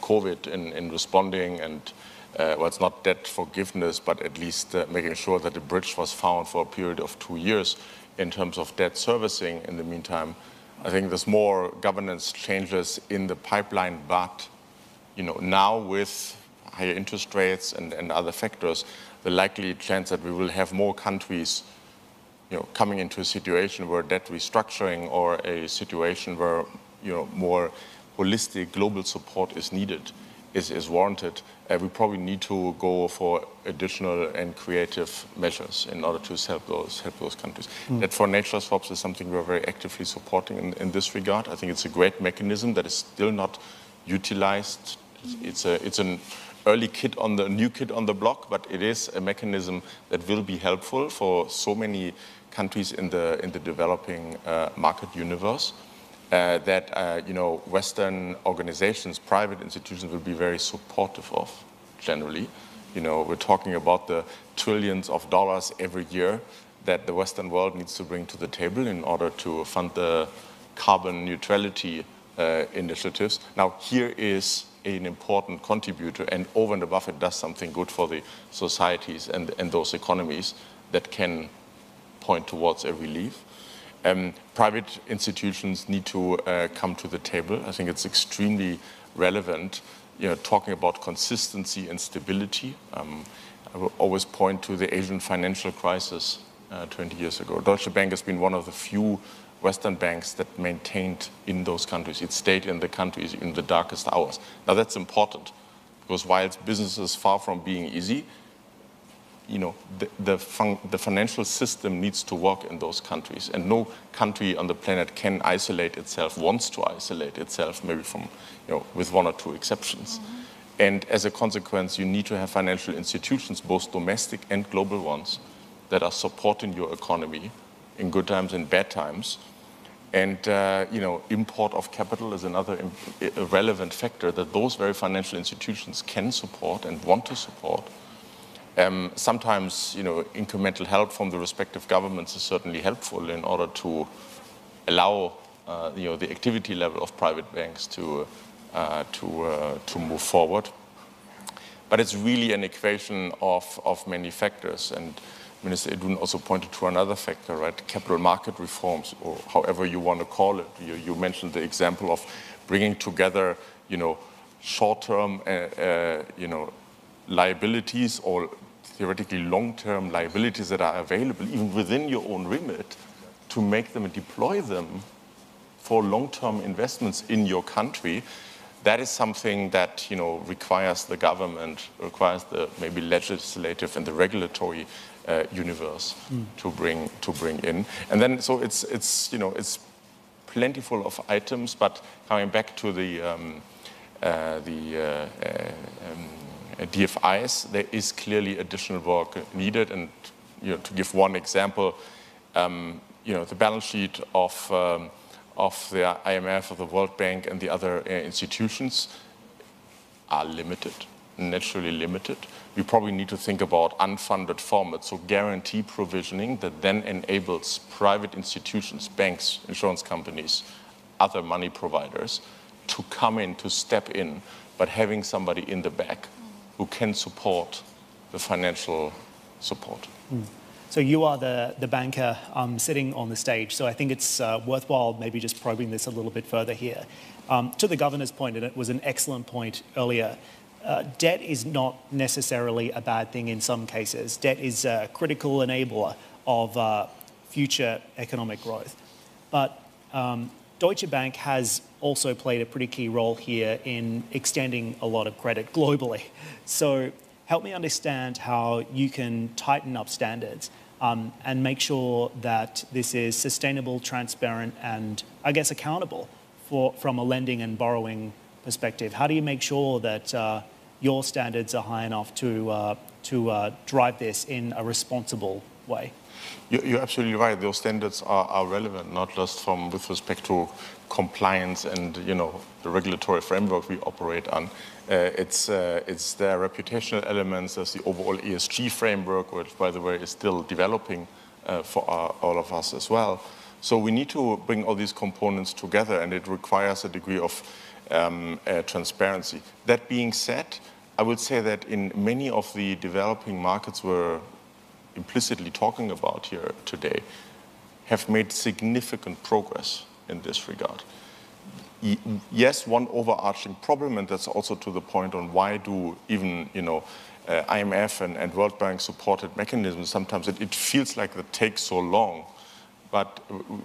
[SPEAKER 14] COVID in responding and. Well, it's not debt forgiveness, but at least making sure that a bridge was found for a period of 2 years in terms of debt servicing. In the meantime, I think there's more governance changes in the pipeline, but now with higher interest rates and other factors, the likely chance that we will have more countries coming into a situation where debt restructuring or a situation where more holistic global support is needed is warranted. We probably need to go for additional and creative measures in order to help those countries. That for nature swaps is something we're very actively supporting in this regard. I think it's a great mechanism that is still not utilized. It's an early new kid on the block, but it is a mechanism that will be helpful for so many countries in the developing market universe. That Western organizations, private institutions will be very supportive of, generally. We're talking about the trillions of dollars every year that the Western world needs to bring to the table in order to fund the carbon neutrality initiatives. Now, here is an important contributor, and over and above it does something good for the societies and those economies that can point towards a relief. Private institutions need to come to the table. I think it's extremely relevant, talking about consistency and stability. I will always point to the Asian financial crisis 20 years ago. Deutsche Bank has been one of the few Western banks that maintained in those countries. It stayed in the countries in the darkest hours. Now that's important, because while business is far from being easy, the financial system needs to work in those countries, and no country on the planet can isolate itself, wants to isolate itself, maybe from, with one or two exceptions. Mm-hmm. And as a consequence, you need to have financial institutions, both domestic and global ones, that are supporting your economy in good times and bad times. And import of capital is another relevant factor that those very financial institutions can support and want to support. Sometimes, incremental help from the respective governments is certainly helpful in order to allow, the activity level of private banks to move forward. But it's really an equation of many factors. And Minister Edun also pointed to another factor, right? Capital market reforms, or however you want to call it. You mentioned the example of bringing together, short-term, liabilities, or theoretically long-term liabilities that are available even within your own remit, to make them and deploy them for long-term investments in your country. That is something that requires the government, requires the maybe legislative and the regulatory universe to bring in. And then so it's plentiful of items. But coming back to the DFIs, there is clearly additional work needed. And to give one example, the balance sheet of the IMF, of the World Bank, and the other institutions are limited, naturally limited. We probably need to think about unfunded formats, so guarantee provisioning that then enables private institutions, banks, insurance companies, other money providers to come in, to step in, but having somebody in the back who can support the financial support.
[SPEAKER 11] So you are the banker sitting on the stage, so I think it's worthwhile maybe just probing this a little bit further here. To the Governor's point, and it was an excellent point earlier, debt is not necessarily a bad thing in some cases. Debt is a critical enabler of future economic growth. But Deutsche Bank has also played a pretty key role here in extending a lot of credit globally. So help me understand how you can tighten up standards and make sure that this is sustainable, transparent, and I guess accountable from a lending and borrowing perspective. How do you make sure that your standards are high enough to drive this in a responsible way?
[SPEAKER 14] You're absolutely right. Those standards are relevant, not just with respect to compliance and the regulatory framework we operate on. It's their reputational elements. There's the overall ESG framework, which, by the way, is still developing for all of us as well. So we need to bring all these components together, and it requires a degree of transparency. That being said, I would say that in many of the developing markets we're implicitly talking about here today have made significant progress in this regard. Yes, one overarching problem, and that's also to the point on why do even IMF and World Bank supported mechanisms, sometimes it feels like it takes so long. But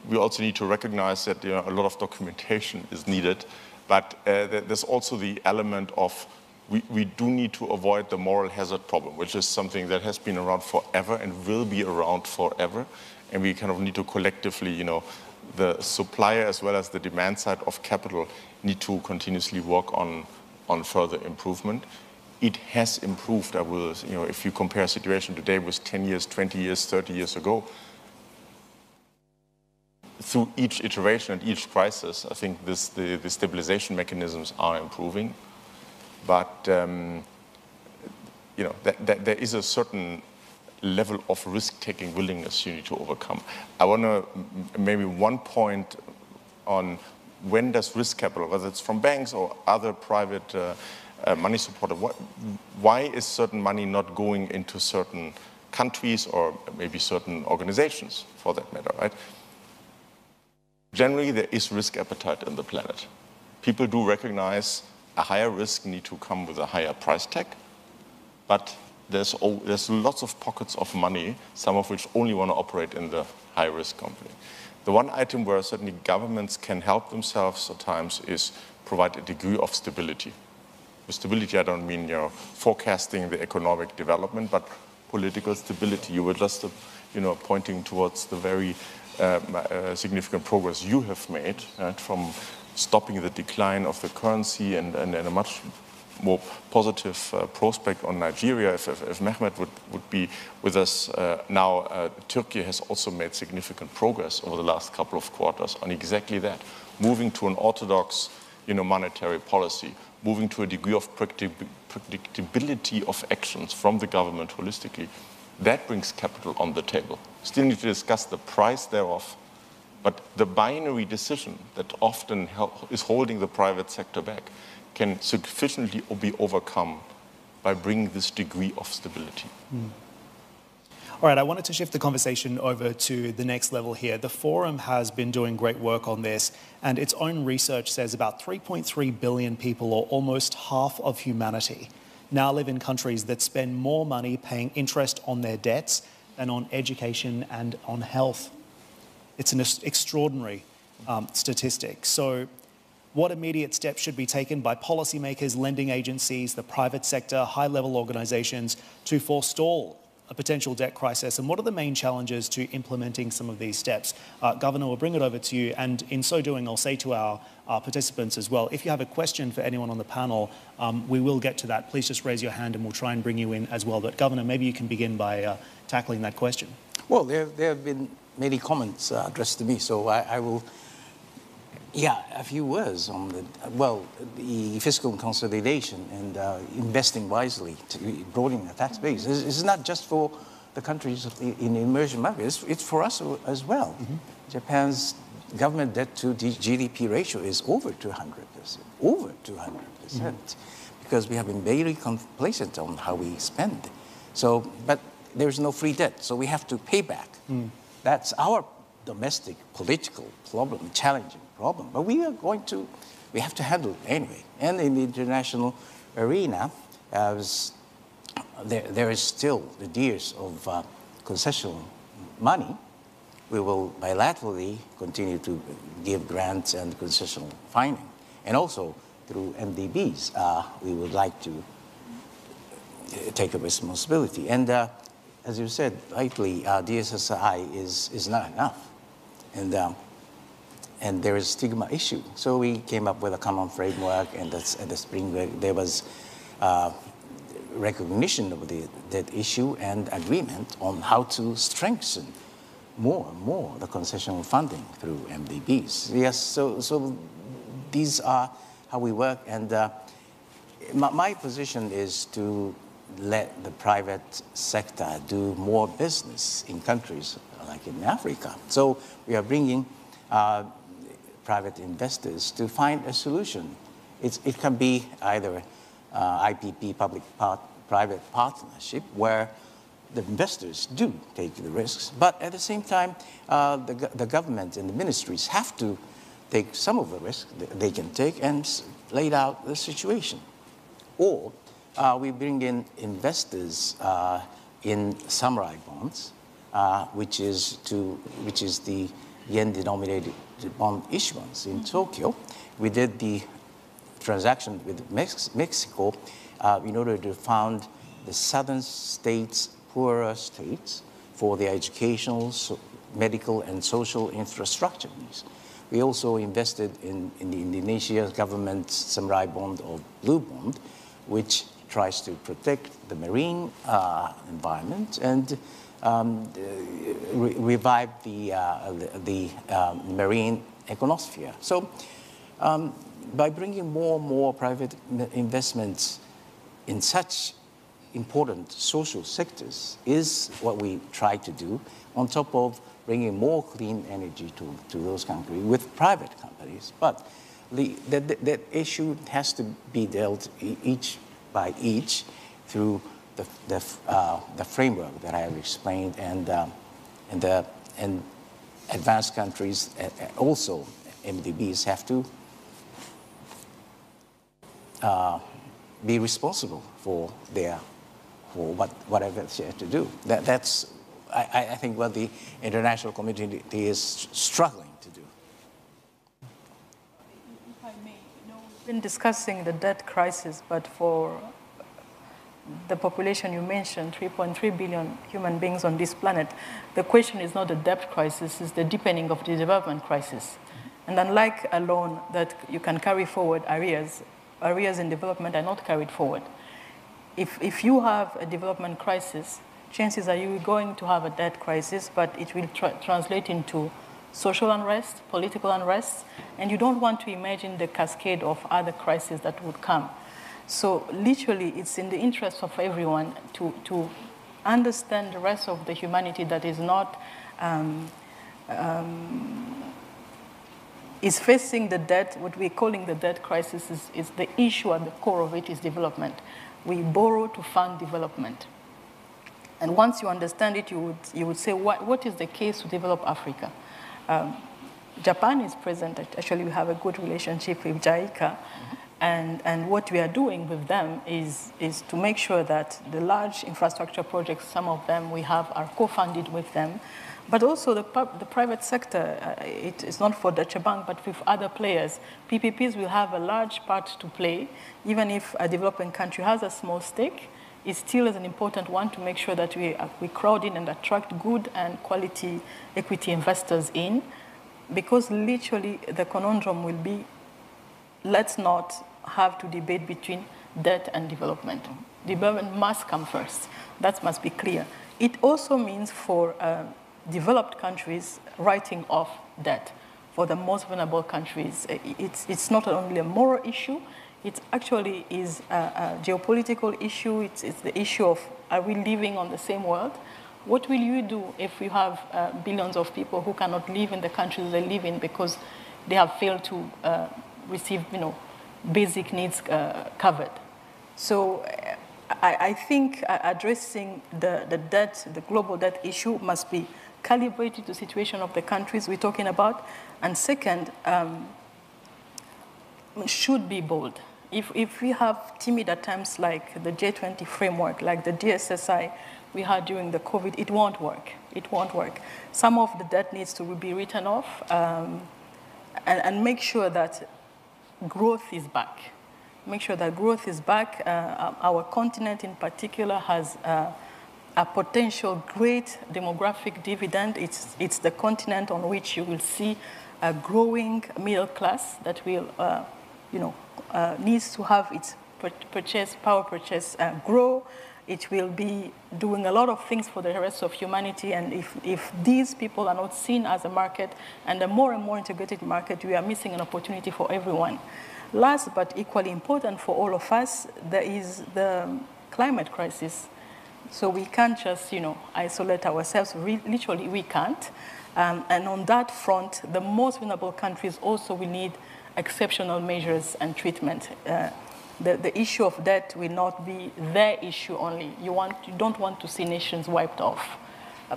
[SPEAKER 14] we also need to recognize that a lot of documentation is needed. But there's also the element of we do need to avoid the moral hazard problem, which is something that has been around forever and will be around forever. And we kind of need to collectively, the supplier as well as the demand side of capital need to continuously work on further improvement. It has improved, if you compare a situation today with 10 years, 20 years, 30 years ago, through each iteration and each crisis, I think the stabilization mechanisms are improving. But there is a certain level of risk-taking willingness you need to overcome. I want to maybe one point on when does risk capital, whether it's from banks or other private money supporter, why is certain money not going into certain countries or maybe certain organizations for that matter, right? Generally, there is risk appetite in the planet. People do recognize a higher risk need to come with a higher price tag, but there's lots of pockets of money, some of which only want to operate in the high-risk company. The one item where certainly governments can help themselves at times is provide a degree of stability. With stability, I don't mean forecasting the economic development, but political stability. You were just pointing towards the very significant progress you have made, right, from stopping the decline of the currency and a much more positive prospect on Nigeria. If Mehmet would be with us now, Turkey has also made significant progress over the last couple of quarters on exactly that, moving to an orthodox monetary policy, moving to a degree of predictability of actions from the government holistically. That brings capital on the table. Still need to discuss the price thereof, but the binary decision that often is holding the private sector back can sufficiently be overcome by bringing this degree of stability.
[SPEAKER 11] All right, I wanted to shift the conversation over to the next level here. The Forum has been doing great work on this, and its own research says about 3.3 billion people, or almost half of humanity, now live in countries that spend more money paying interest on their debts than on education and on health. It's an extraordinary statistic. So what immediate steps should be taken by policymakers, lending agencies, the private sector, high-level organisations to forestall a potential debt crisis? And what are the main challenges to implementing some of these steps? Governor, we'll bring it over to you. And in so doing, I'll say to our participants as well, if you have a question for anyone on the panel, we will get to that. Please just raise your hand and we'll try and bring you in as well. But Governor, maybe you can begin by tackling that question.
[SPEAKER 12] Well, there have been many comments addressed to me, so I will... Yeah, a few words on the fiscal consolidation and investing wisely to broaden the tax base. It's not just for the countries in emerging markets, it's for us as well. Mm-hmm. Japan's government debt to GDP ratio is over 200%, because we have been very complacent on how we spend. So, but there's no free debt, so we have to pay back. That's our domestic political problem, challenging problem, but we have to handle it anyway. And in the international arena, there is still the years of concessional money. We will bilaterally continue to give grants and concessional funding, and also through MDBs, we would like to take a responsibility. And as you said rightly, DSSI is not enough. And there is a stigma issue. So we came up with a common framework, and at the spring there was recognition of that issue and agreement on how to strengthen more and more the concessional funding through MDBs. Yes, so these are how we work, and my position is to let the private sector do more business in countries like in Africa. So we are bringing private investors to find a solution. It can be either IPP, public-private partnership, where the investors do take the risks, but at the same time, the government and the ministries have to take some of the risk that they can take and lay out the situation. Or we bring in investors in samurai bonds, which is the yen-denominated bond issuance in Tokyo. We did the transaction with Mexico in order to fund the southern states, poorer states, for their educational, medical, and social infrastructure needs. We also invested in the Indonesian government's samurai bond or blue bond, which tries to protect the marine environment and revive the marine econosphere. So by bringing more and more private investments in such important social sectors is what we try to do, on top of bringing more clean energy to those countries with private companies. But that issue has to be dealt each by each through the framework that I have explained, and advanced countries, also MDBs, have to be responsible for whatever they have to do. That's, I think, what the international community is struggling to do.
[SPEAKER 13] If I may, we've been discussing the debt crisis, but for the population you mentioned, 3.3 billion human beings on this planet, the question is not the debt crisis, it's the deepening of the development crisis. And unlike a loan that you can carry forward, arrears in development are not carried forward. If you have a development crisis, chances are you're going to have a debt crisis, but it will translate into social unrest, political unrest, and you don't want to imagine the cascade of other crises that would come. So literally, it's in the interest of everyone to understand the rest of the humanity that is not is facing the debt. What we're calling the debt crisis is the issue at the core of it is development. We borrow to fund development. And once you understand it, you would say, what is the case to develop Africa? Japan is present. Actually, we have a good relationship with JICA. And what we are doing with them is to make sure that the large infrastructure projects, some of them we have, are co-funded with them. But also the private sector, it is not for Deutsche Bank, but with other players. PPPs will have a large part to play. Even if a developing country has a small stake, it still is an important one to make sure that we crowd in and attract good and quality equity investors in. Because literally the conundrum will be, let's not have to debate between debt and development. Development must come first. That must be clear. It also means for developed countries writing off debt. For the most vulnerable countries, it's not only a moral issue, it actually is a geopolitical issue. It's the issue of, are we living on the same world? What will you do if you have billions of people who cannot live in the countries they live in because they have failed to receive, basic needs covered? So I think addressing the debt, the global debt issue must be calibrated to the situation of the countries we're talking about. And second, should be bold. If we have timid attempts like the J20 framework, like the DSSI we had during the COVID, it won't work. It won't work. Some of the debt needs to be written off and make sure that growth is back. Make sure that growth is back. Our continent in particular has a potential great demographic dividend. It's the continent on which you will see a growing middle class that will, needs to have its power purchase grow. It will be doing a lot of things for the rest of humanity. And if these people are not seen as a market and a more and more integrated market, we are missing an opportunity for everyone. Last but equally important for all of us, there is the climate crisis. So we can't just, isolate ourselves. Literally, we can't. And on that front, the most vulnerable countries also will need exceptional measures and treatment. The issue of debt will not be their issue only. You don't want to see nations wiped off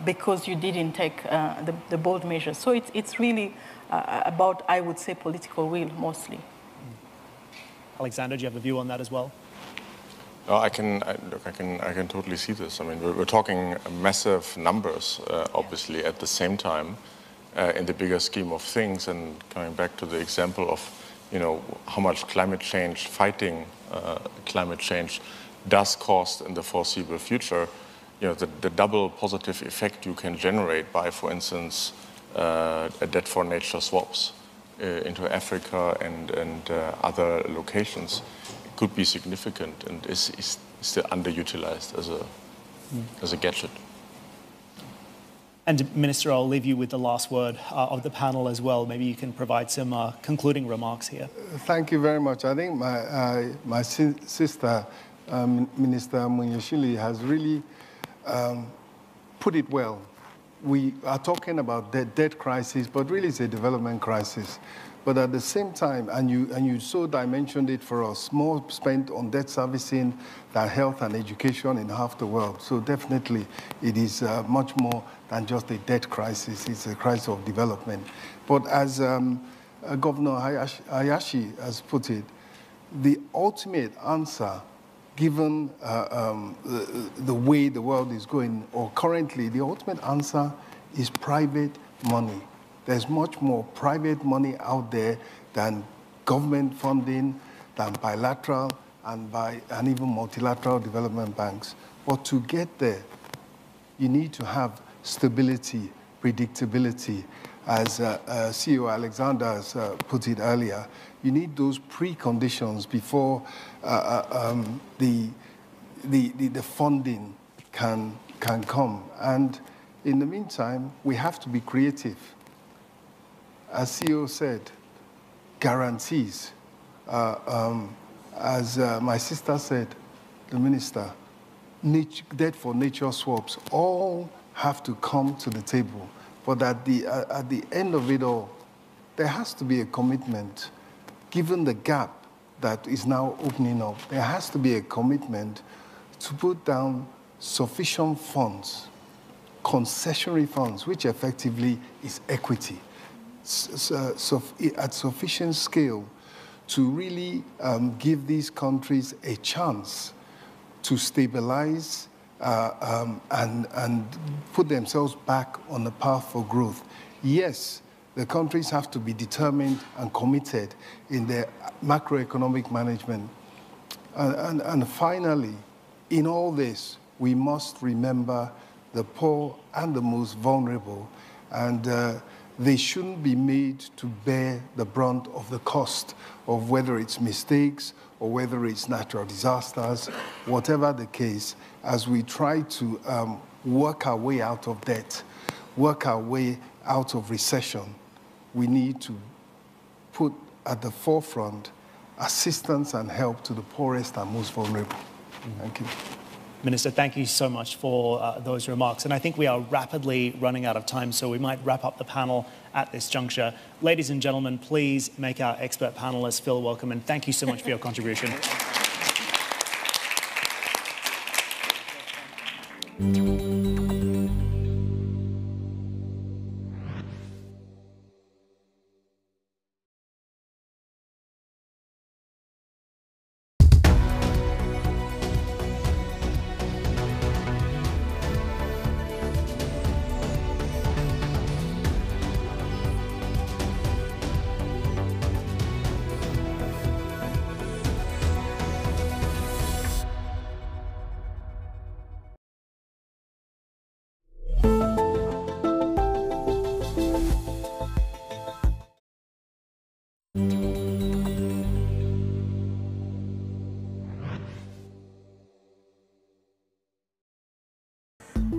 [SPEAKER 13] because you didn't take the bold measures. So it's really about, I would say, political will mostly.
[SPEAKER 11] Alexander, do you have a view on that as well?
[SPEAKER 14] No, I can totally see this. I mean, we're talking massive numbers, obviously, at the same time, in the bigger scheme of things. And coming back to the example of, how much climate change, fighting climate change does cost in the foreseeable future, the double positive effect you can generate by, for instance, a debt for nature swaps into Africa and other locations could be significant and is still underutilized as a gadget.
[SPEAKER 11] And Minister, I'll leave you with the last word of the panel as well. Maybe you can provide some concluding remarks here.
[SPEAKER 15] Thank you very much. I think my sister, Minister Munyashili, has really put it well. We are talking about the debt crisis, but really it's a development crisis. But at the same time, and you so dimensioned it for us, more spent on debt servicing than health and education in half the world. So definitely it is much more than just a debt crisis. It's a crisis of development. But as Governor Hayashi has put it, the ultimate answer, given the way the world is going, or currently, the ultimate answer is private money. There's much more private money out there than government funding, than bilateral and even multilateral development banks. But to get there, you need to have stability, predictability. As CEO Alexander has put it earlier, you need those preconditions before the funding can come. And in the meantime, we have to be creative. As CEO said, guarantees. As my sister said, the minister, debt for nature swaps, all have to come to the table. But at the end of it all, there has to be a commitment. Given the gap that is now opening up, there has to be a commitment to put down sufficient funds, concessionary funds, which effectively is equity, at sufficient scale to really give these countries a chance to stabilize and put themselves back on the path for growth. Yes, the countries have to be determined and committed in their macroeconomic management. And finally, in all this, we must remember the poor and the most vulnerable, and they shouldn't be made to bear the brunt of the cost of whether it's mistakes or whether it's natural disasters, whatever the case, as we try to work our way out of debt, work our way out of recession. We need to put at the forefront assistance and help to the poorest and most vulnerable. Thank you.
[SPEAKER 11] Minister, thank you so much for those remarks. And I think we are rapidly running out of time, so we might wrap up the panel at this juncture. Ladies and gentlemen, please make our expert panelists feel welcome, and thank you so much for your contribution.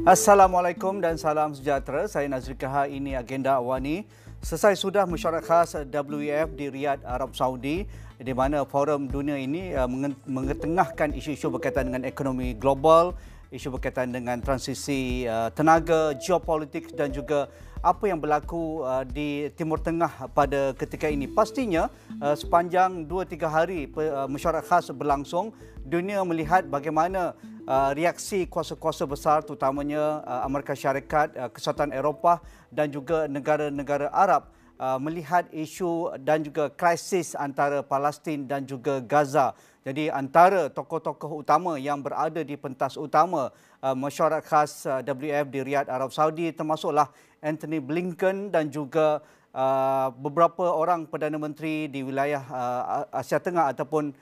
[SPEAKER 16] Assalamualaikum dan salam sejahtera. Saya Nazri Kahar, ini agenda AWANI. Selesai sudah mesyuarat khas WEF di Riyadh, Arab Saudi, di mana forum dunia ini mengetengahkan isu-isu berkaitan dengan ekonomi global, isu berkaitan dengan transisi tenaga, geopolitik dan juga apa yang berlaku di Timur Tengah pada ketika ini. Pastinya sepanjang 2-3 hari mesyuarat khas berlangsung, dunia melihat bagaimana reaksi kuasa-kuasa besar terutamanya Amerika Syarikat, Kesatuan Eropah dan juga negara-negara Arab melihat isu dan juga krisis antara Palestin dan juga Gaza. Jadi antara tokoh-tokoh utama yang berada di pentas utama mesyuarat khas WEF di Riyadh, Arab Saudi termasuklah Antony Blinken dan juga beberapa orang Perdana Menteri di wilayah Asia Tengah ataupun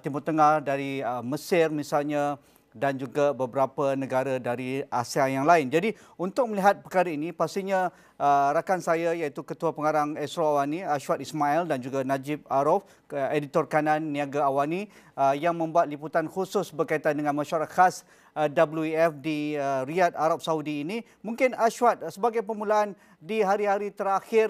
[SPEAKER 16] Timur Tengah dari Mesir misalnya, dan juga beberapa negara dari Asia yang lain. Jadi untuk melihat perkara ini, pastinya rakan saya iaitu Ketua Pengarang Astro AWANI, Ashwat Ismail dan juga Najib Arif, editor kanan niaga AWANI yang membuat liputan khusus berkaitan dengan mesyuarat khas WEF di Riyadh, Arab Saudi ini. Mungkin Ashwat, sebagai permulaan di hari-hari terakhir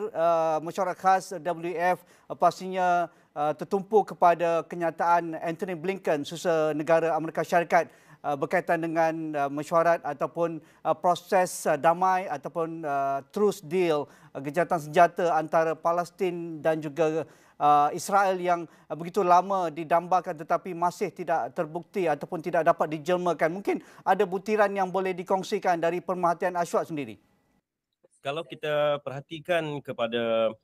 [SPEAKER 16] mesyuarat khas WEF pastinya tertumpu kepada kenyataan Antony Blinken, Susah Negara Amerika Syarikat berkaitan dengan mesyuarat ataupun proses damai ataupun truce deal, gencatan senjata antara Palestin dan juga Israel yang begitu lama didambakan tetapi masih tidak terbukti ataupun tidak dapat dijelmakan. Mungkin ada butiran yang boleh dikongsikan dari pemerhatian Ashwat sendiri.
[SPEAKER 17] Kalau kita perhatikan kepada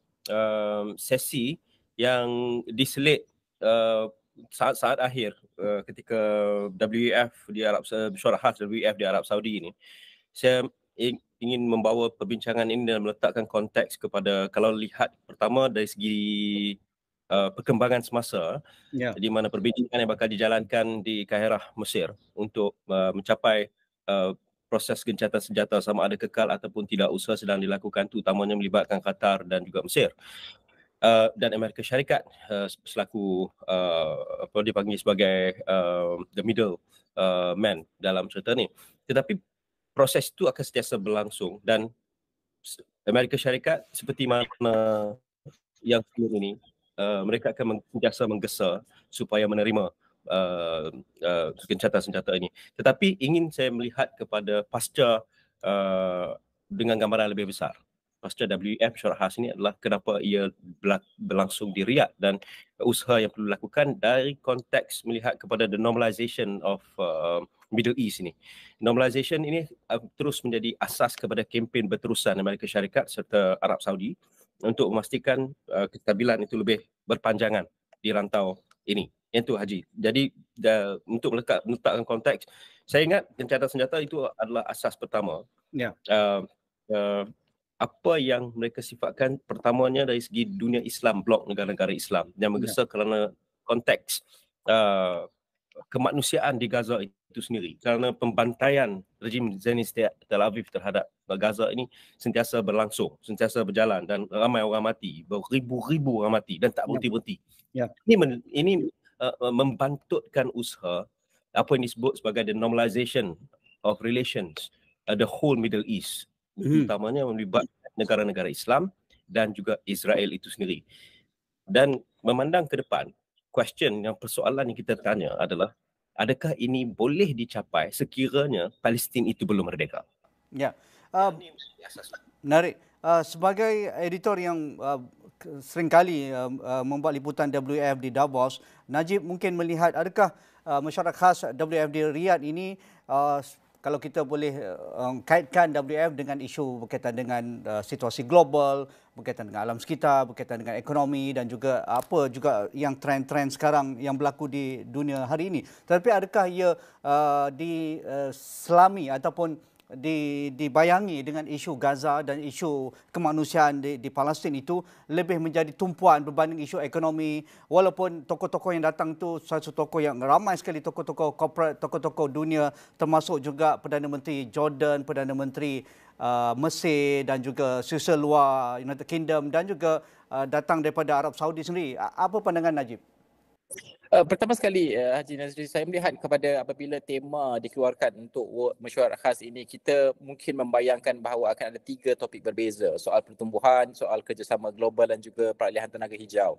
[SPEAKER 17] sesi yang diselit saat-saat akhir ketika WEF di Arab Mesyuarat Khas WEF di Arab Saudi ini, saya ingin membawa perbincangan ini dan meletakkan konteks kepada, kalau lihat pertama dari segi perkembangan semasa, di mana perbincangan yang bakal dijalankan di Kairah, Mesir untuk mencapai proses gencatan senjata sama ada kekal ataupun tidak, usaha sedang dilakukan, terutamanya melibatkan Qatar dan juga Mesir. Dan Amerika Syarikat selaku apa dipanggil sebagai the middle man dalam cerita ni. Tetapi proses itu akan sentiasa berlangsung dan Amerika Syarikat seperti mana yang sebelum ini, mereka akan sentiasa menggesa supaya menerima gencatan senjata ini. Tetapi ingin saya melihat kepada pasca dengan gambaran lebih besar. Pasca WEF Mesyuarat Khas ini adalah kenapa ia berlangsung di Riyadh dan usaha yang perlu dilakukan dari konteks melihat kepada the normalization of Middle East ini. Normalization ini terus menjadi asas kepada kempen berterusan Amerika Syarikat serta Arab Saudi untuk memastikan kestabilan itu lebih berpanjangan di rantau ini. Yang itu Haji. Jadi untuk meletakkan konteks, saya ingat gencatan senjata itu adalah asas pertama. Apa yang mereka sifatkan pertamanya dari segi dunia Islam, blok negara-negara Islam yang menggesa kerana konteks kemanusiaan di Gaza itu sendiri, kerana pembantaian rejim Zionis Tel Aviv terhadap Gaza ini sentiasa berlangsung, sentiasa berjalan dan ramai orang mati, beribu-ribu orang mati dan tak berhenti-berhenti. Ini membantutkan usaha apa yang disebut sebagai the normalization of relations the whole Middle East, utamanya melibatkan negara-negara Islam dan juga Israel itu sendiri. Dan memandang ke depan, persoalan yang kita tanya adalah, adakah ini boleh dicapai sekiranya Palestin itu belum merdeka?
[SPEAKER 16] Menarik. Sebagai editor yang seringkali membuat liputan WF di Davos, Najib mungkin melihat adakah mesyuarat khas WF di Riyadh ini, kalau kita boleh kaitkan WF dengan isu berkaitan dengan situasi global, berkaitan dengan alam sekitar, berkaitan dengan ekonomi dan juga apa juga yang trend-trend sekarang yang berlaku di dunia hari ini. Tetapi adakah ia diselami ataupun dibayangi dengan isu Gaza dan isu kemanusiaan di Palestin itu lebih menjadi tumpuan berbanding isu ekonomi, walaupun tokoh-tokoh yang datang tu satu tokoh yang ramai sekali, tokoh-tokoh corporate, tokoh-tokoh dunia, termasuk juga Perdana Menteri Jordan, Perdana Menteri Mesir dan juga Switzerland luar United Kingdom dan juga datang daripada Arab Saudi sendiri. Apa pandangan Najib?
[SPEAKER 18] Pertama sekali Haji Nazri, saya melihat kepada apabila tema dikeluarkan untuk mesyuarat khas ini, kita mungkin membayangkan bahawa akan ada 3 topik berbeza, soal pertumbuhan, soal kerjasama global dan juga peralihan tenaga hijau.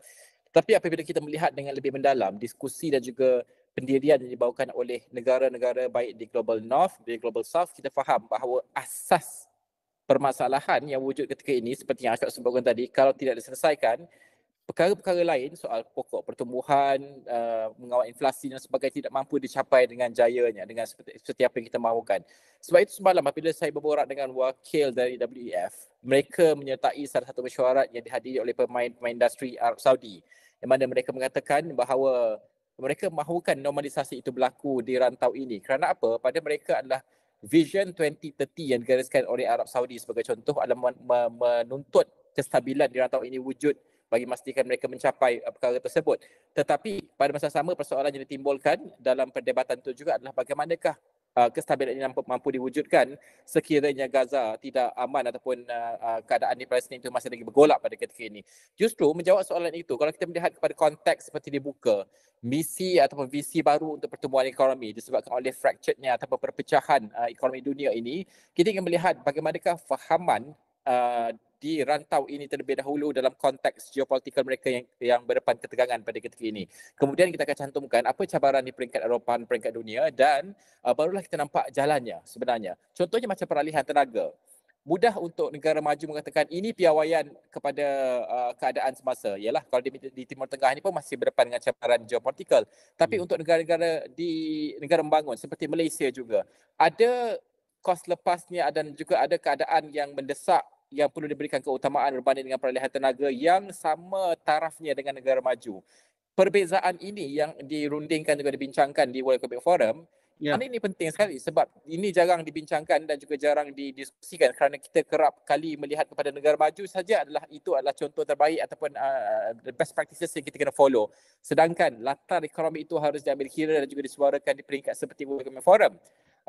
[SPEAKER 18] Tetapi apabila kita melihat dengan lebih mendalam diskusi dan juga pendirian yang dibawakan oleh negara-negara baik di Global North, di Global South, kita faham bahawa asas permasalahan yang wujud ketika ini seperti yang Astro sebutkan tadi, kalau tidak diselesaikan, perkara-perkara lain soal pokok pertumbuhan, mengawal inflasi dan sebagainya tidak mampu dicapai dengan jayanya, dengan seperti apa yang kita mahukan. Sebab itu semalam apabila saya berborak dengan wakil dari WEF, mereka menyertai salah satu mesyuarat yang dihadiri oleh pemain-pemain industri Arab Saudi, yang mana mereka mengatakan bahawa mereka mahukan normalisasi itu berlaku di rantau ini. Kerana apa? Pada mereka adalah Vision 2030 yang digariskan oleh Arab Saudi sebagai contoh adalah menuntut kestabilan di rantau ini wujud bagi memastikan mereka mencapai perkara tersebut. Tetapi pada masa sama persoalan yang ditimbulkan dalam perdebatan itu juga adalah bagaimanakah kestabilan ini mampu diwujudkan sekiranya Gaza tidak aman ataupun keadaan di Palestin itu masih lagi bergolak pada ketika ini. Justru menjawab soalan itu, kalau kita melihat kepada konteks seperti dibuka, misi ataupun visi baru untuk pertumbuhan ekonomi disebabkan oleh fracturednya ataupun perpecahan ekonomi dunia ini, kita ingin melihat bagaimanakah fahaman di rantau ini terlebih dahulu dalam konteks geopolitikal mereka yang berdepan ketegangan pada ketika ini. Kemudian kita akan cantumkan apa cabaran di peringkat Eropah, peringkat dunia, dan barulah kita nampak jalannya sebenarnya. Contohnya macam peralihan tenaga. Mudah untuk negara maju mengatakan ini piawaian kepada keadaan semasa. Yalah, kalau di Timur Tengah ini pun masih berdepan dengan cabaran geopolitikal. Tapi untuk negara-negara di negara membangun seperti Malaysia juga, ada kos lepasnya dan juga ada keadaan yang mendesak yang perlu diberikan keutamaan berbanding dengan peralihan tenaga yang sama tarafnya dengan negara maju. Perbezaan ini yang dirundingkan juga dibincangkan di World Economic Forum. Ini penting sekali sebab ini jarang dibincangkan dan juga jarang didiskusikan kerana kita kerap kali melihat kepada negara maju saja itu adalah contoh terbaik ataupun the best practices yang kita kena follow. Sedangkan latar ekonomi itu harus diambil kira dan juga disuarakan di peringkat seperti World Economic Forum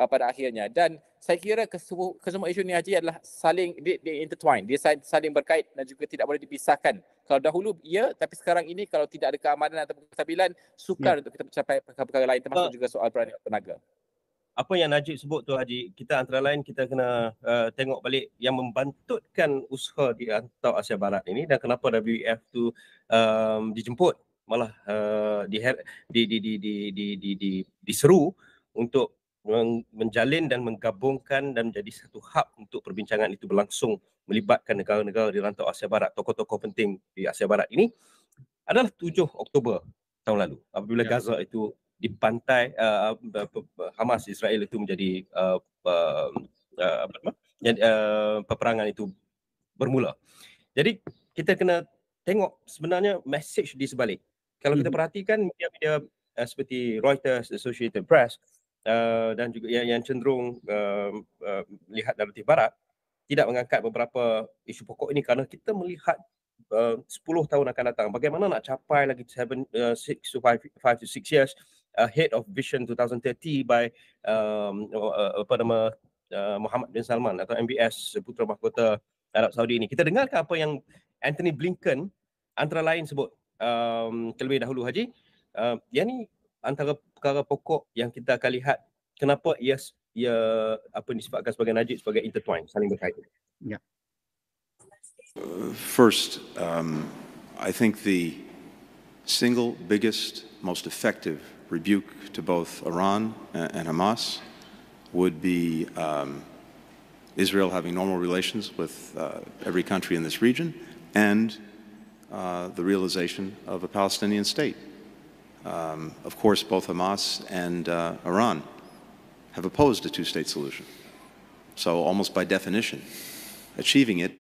[SPEAKER 18] pada akhirnya. Dan saya kira kesemua isu ni Haji adalah saling intertwined, dia saling berkait dan juga tidak boleh dipisahkan. Kalau dahulu ya, tapi sekarang ini kalau tidak ada keamanan atau kestabilan, sukar untuk kita mencapai perkara-perkara lain termasuk juga soal peralihan tenaga.
[SPEAKER 17] Apa yang Najib sebut tu Haji, kita antara lain kita kena tengok balik yang membantutkan usaha di rantau Asia Barat ini dan kenapa WEF tu dijemput malah diseru untuk menjalin dan menggabungkan dan menjadi satu hub untuk perbincangan itu berlangsung melibatkan negara-negara di rantau Asia Barat, tokoh-tokoh penting di Asia Barat ini adalah 7 Oktober tahun lalu apabila Gaza itu dipantai Hamas Israel itu menjadi peperangan itu bermula. Jadi kita kena tengok sebenarnya message di sebalik. Kalau kita perhatikan media-media seperti Reuters, Associated Press dan juga yang cenderung melihat naratif barat tidak mengangkat beberapa isu pokok ini kerana kita melihat 10 tahun akan datang bagaimana nak capai lagi 5 to 6 years ahead of Vision 2030 by Muhammad bin Salman atau MBS, Putera Mahkota Arab Saudi ini. Kita dengarkan apa yang Anthony Blinken antara lain sebut terlebih dahulu Haji. Yang ni antara perkara pokok yang kita akan lihat kenapa ia apa disebutkan sebagai Najib sebagai intertwined, saling berkaitan.
[SPEAKER 19] First, I think the single biggest, most effective rebuke to both Iran and Hamas would be Israel having normal relations with every country in this region and the realization of a Palestinian state. Of course, both Hamas and Iran have opposed a two-state solution. So almost by definition, achieving it